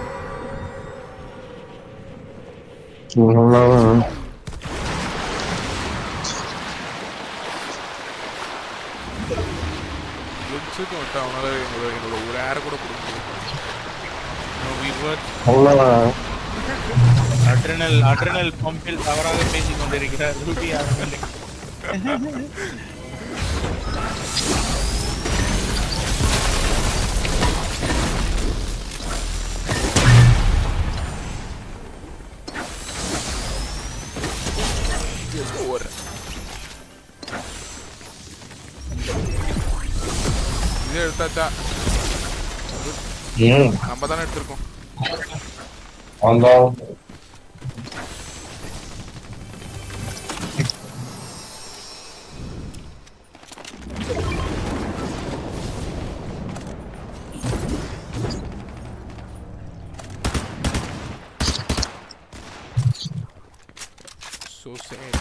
Speaker 1: லுக்ஸுக்கு வந்துட்டு அவனால என்னோட ஒரு ஏரை கூட கொடுக்க முடியும்.
Speaker 2: அட்ரினல் பம்பில் தவறாக பேசிக் கொண்டிருக்கிறார் ரூபி.
Speaker 1: இது எடுத்தாச்சா? நம்ம தானே எடுத்திருக்கோம். So sad.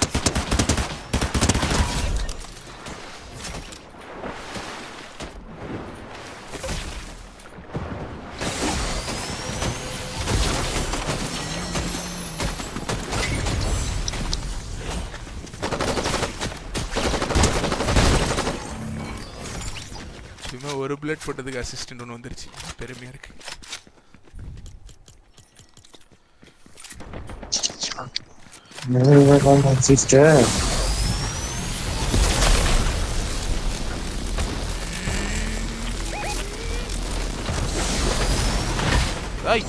Speaker 1: சும்மா ஒரு புல்லட் போட்டதுக்கு அசிஸ்டன்ட் ஒன்று வந்துருச்சு, பெருமையா இருக்கு.
Speaker 3: sister.
Speaker 1: Ay.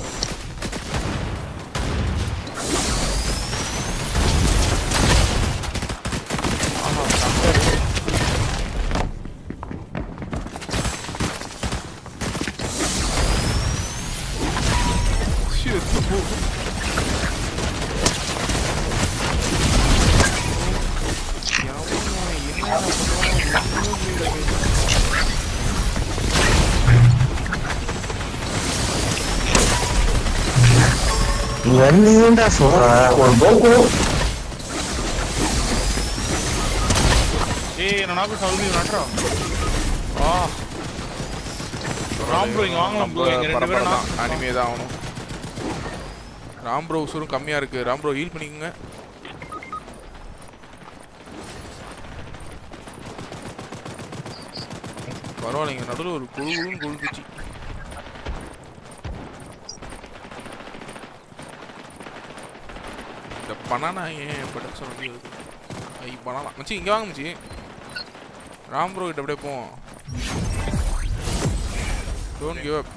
Speaker 3: என்னடா சொல்ற? ஒரு போக்கு.
Speaker 2: ஏய் நான் சொல்வி நட்றா. ராம் ப்ரோ இங்க வாங்கலாம் ப்ரோ. இங்க ரெண்டு பேரும் நான்
Speaker 1: அனிமே தான் ஆகணும். ராம் ப்ரோ உசுரும் கம்மியா இருக்கு. ராம் ப்ரோ ஹீல் பண்ணிக்கங்க. பரவாயில்லைங்க, நடுவில் ஒரு குழுவும் குழுக்குச்சி. இந்த பனானா ஏன் ப்ரொடக்ஷன் வந்து ஐ பனானா மச்சி இங்கே வாங்க மச்சி. ராம் ப்ரோ கிட்ட அப்படியே போவோம். Don't give up.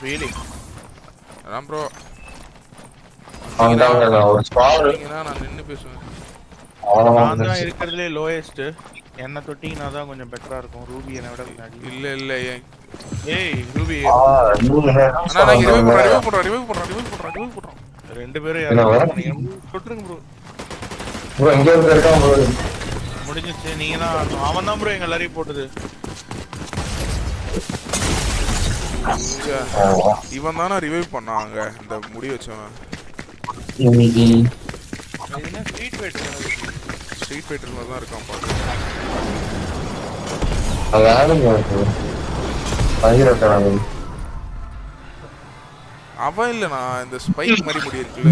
Speaker 1: Really Ram bro நான் நின்று பேசுவேன்.
Speaker 2: நான் தான் இருக்கிறதுலே லோயஸ்ட். என்ன தொட்டிங்கன்னா தான் கொஞ்சம் பெட்டரா இருக்கும். ரூபி என்ன விட முன்னாடி.
Speaker 1: இல்ல இல்ல
Speaker 2: ஏய் ரூபி
Speaker 1: அண்ணா நான் ரிவைவ் பண்றேன்.
Speaker 2: ரெண்டு பேரும் யாரும் தொட்டுருங்க ப்ரோ.
Speaker 3: ப்ரோ இங்க இருக்கான் ப்ரோ.
Speaker 2: முடிஞ்சிச்சு. நீங்க தான் அவன் தான் ப்ரோ எங்க எல்லாரையும் போட்டது.
Speaker 1: இவன் தானே ரிவைவ் பண்ணாங்க இந்த முடி வச்சவன்.
Speaker 2: என்ன ஸ்ட்ரீட் ஃபைட்டர்
Speaker 1: மாதிரி தான் இருக்கான் பாரு. அவன் இல்லைண்ணா இந்த ஸ்பைக் மாதிரி முடி இருக்குல்ல.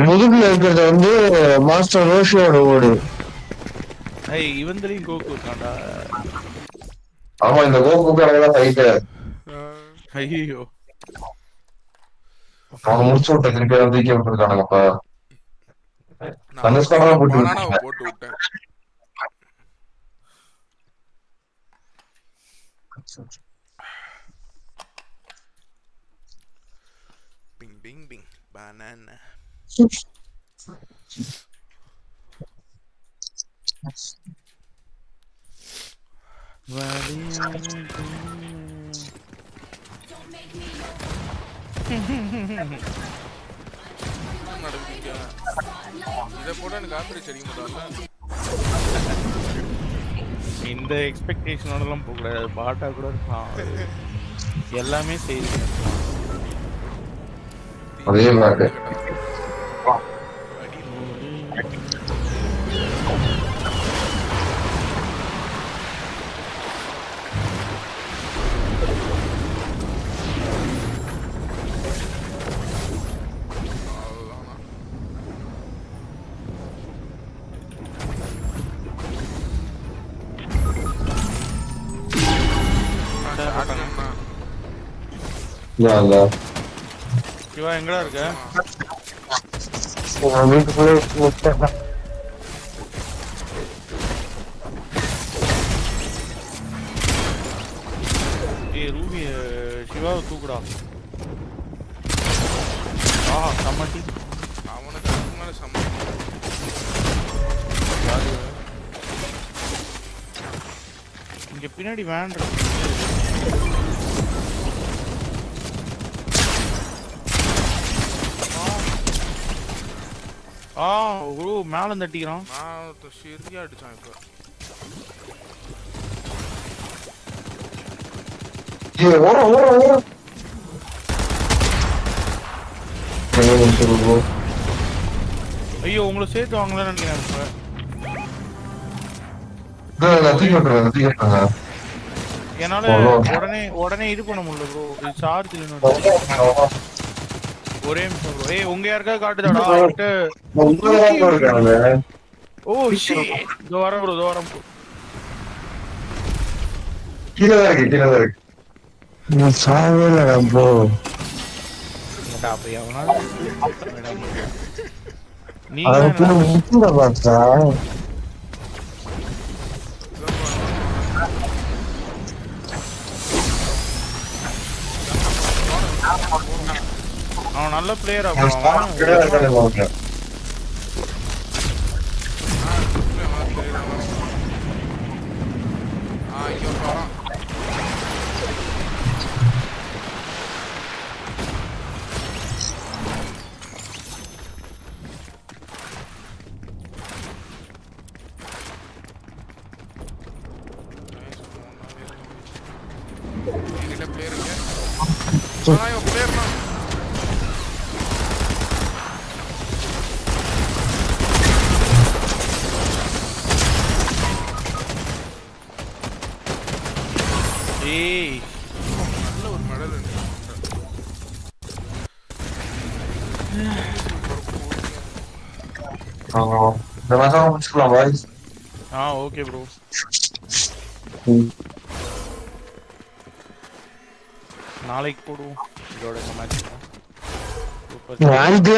Speaker 3: முதுகுல இருக்கிறது வந்து மாஸ்டர் ரோஷியோட ஓடு.
Speaker 2: இவன்தலையும் கோகு இருக்கான்டா.
Speaker 3: ஆமா இந்த கோகுக்காரங்க ஃபைட்.
Speaker 2: ஐயோ
Speaker 3: அவன் முடிச்சு விட்ட திருப்பி தூக்கி விட்டுருக்கானுங்கப்பா.
Speaker 1: போட்டு விட்டேன். Bing bing bing banana. இதை போட எனக்கு காப்பிரைட் அடிக்க மாட்டாங்க.
Speaker 2: இந்த எக்ஸ்பெக்டேஷனோடலாம் போகக்கூடாது. பாட்டா கூட இருக்கான். எல்லாமே செய்யுது.
Speaker 3: அதே மாதிரி
Speaker 2: சிவா எங்கடா இருக்க? ரூபி சிவாவை தூக்குடா. சம்மட்டி
Speaker 1: அவனுக்கு அதுக்கு மேல சம்மட்டி.
Speaker 2: இங்க பின்னாடி வேன் மேல தட்டிக்கிறான்.
Speaker 1: நான் சரியா அடிச்சான் இப்ப.
Speaker 2: ஐயோ உங்களை சேர்த்து வாங்கல நினைக்கிறேன். என்னால உடனே இது பண்ண முடியல ப்ரோ. இது சார்ஜ் இல்லைன்னு. ஒரே நிமிஷம் ப்ரோ. உங்க யாருக்காவது காட்டுதாடா? இதோ வரேன் ப்ரோ.
Speaker 3: கீழே தான் இருக்கு. சாவே இல்லடா ப்ரோ. நீங்க பார்த்தா
Speaker 2: அவன் நல்ல பிளேயரா போவான்.
Speaker 1: நல்ல ஒரு மெடல்.
Speaker 3: இந்த மாசம் முடிச்சுக்கலாம் பாய்ஸ்.
Speaker 2: Okay bro. நாளைக்கு போடுவோம் இதோட மேட்ச்.
Speaker 3: நாளைக்கு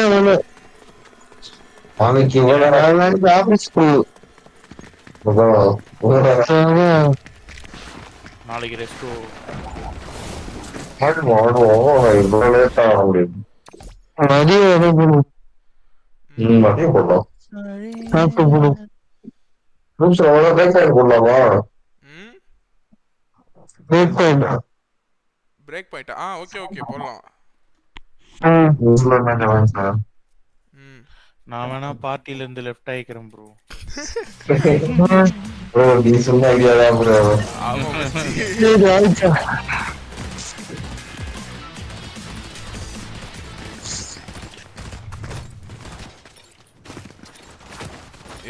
Speaker 3: ஆபீஸ்
Speaker 2: நாளைக்கு ரெஸ்ட்
Speaker 3: மதியம் போடலாம். போடலாமா?
Speaker 1: Break point. ஓகே போடலாம்.
Speaker 2: நான் வேணா பார்ட்டில இருந்து லெஃப்ட் ஆயிக்கிறேன் ப்ரோ.
Speaker 3: ப்ரோ நீ சொன்ன ஐடியா தான் ப்ரோ.
Speaker 1: ஆமா மச்சி.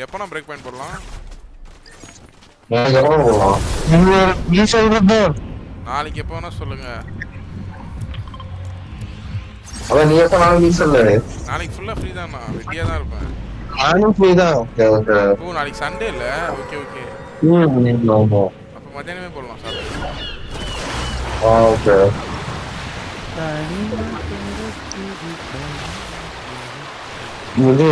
Speaker 1: எப்போ நான் பிரேக் பாயிண்ட் போடலாம்? நாளைக்கு எப்போ வேணா சொல்லுங்க.
Speaker 3: அதான் நீ எப்ப நாளைக்கு சொல்லு.
Speaker 1: நாளைக்கு ஃபுல்லா ஃப்ரீ தான், நான் வெட்டியா தான் இருப்பேன்.
Speaker 3: நானும் ஃப்ரீ தான். Okay okay.
Speaker 1: ஓ நாளைக்கு சண்டே இல்ல? Okay okay.
Speaker 3: ஆமா.
Speaker 1: அப்ப மத்தியானமே போடலாம் சார்.
Speaker 3: ஓகே. இது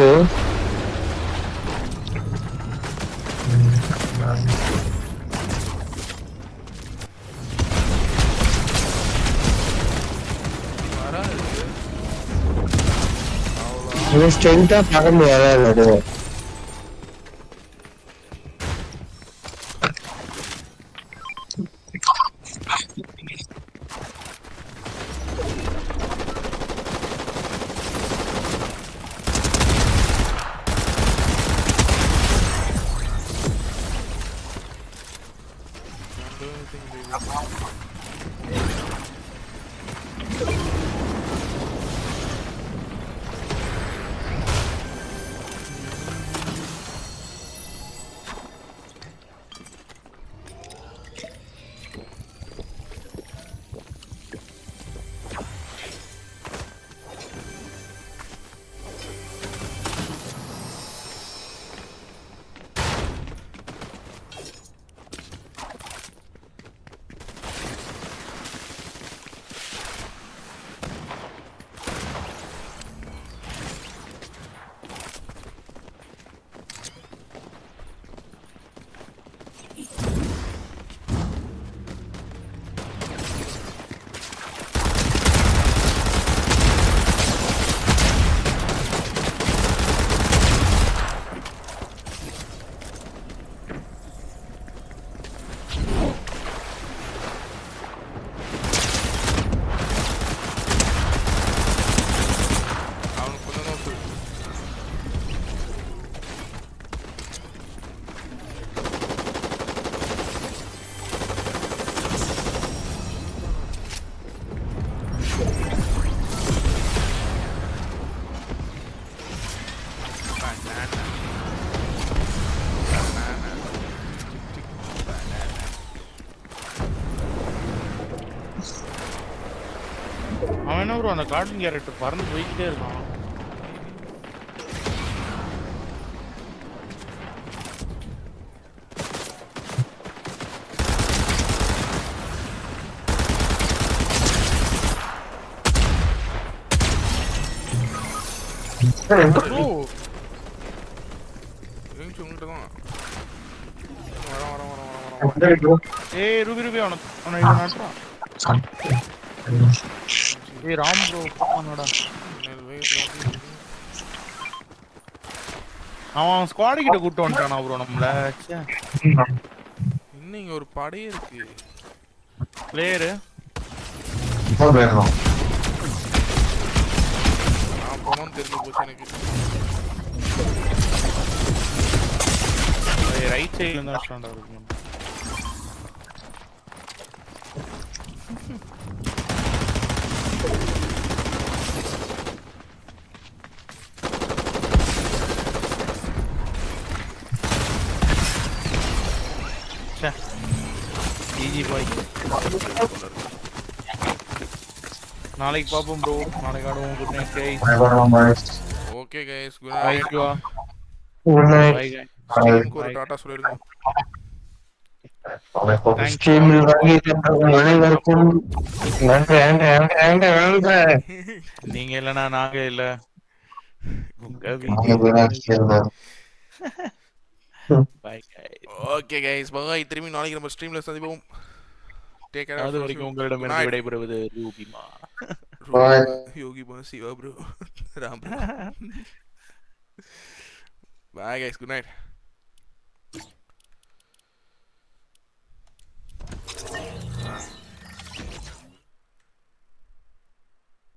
Speaker 3: இது ஸ்ட்ரென்த்தா பார்க்க முடியாது அது.
Speaker 2: அவன் என்ன ப்ரோ அந்த கார்ட்டூன் கேரக்டர் பறந்து போய்கிட்டே இருக்கான். ஏய் ரூபி ரூபி அவனை இவன் நாட்டுறான். ஏய் ராம் ப்ரோ அவனோட அவன் ஸ்குவாட் கிட்ட கூட்டி வந்துட்டானா ப்ரோ நம்மள.
Speaker 1: இன்னும் இங்க ஒரு படையே இருக்கு.
Speaker 2: பிளேயர்
Speaker 3: வேணும்.
Speaker 1: நான் போனோம்னு தெரிஞ்சு போச்சு எனக்கு.
Speaker 2: ரைட் சைடுல இருந்தா ஸ்டாண்ட் ஆகுது. Easy boy. நாளைக்கு பாப்போம் ப்ரோ. நாளைக்கு ஆடுவோம். Good night guys.
Speaker 1: Okay guys good night.
Speaker 3: Good night.
Speaker 2: Bye guys.
Speaker 1: ஸ்ட்ரீமுக்கு ஒரு டாடா சொல்லிருங்க.
Speaker 3: ஸ்ட்ரீமில் வாங்கி அனைவருக்கும் நன்றி.
Speaker 2: நீங்க இல்லனா நாங்க இல்ல. Bye guys.
Speaker 1: Okay guys bye. திரும்பி நாளைக்கு நம்ம ஸ்ட்ரீம்ல சந்திப்போம். Take care.
Speaker 2: அது வரைக்கும் உங்களிடமிருந்து விடைபெறுவது ரூபிமா.
Speaker 1: யோகிமா Shiva bro. Ram bro. Bye guys, good night.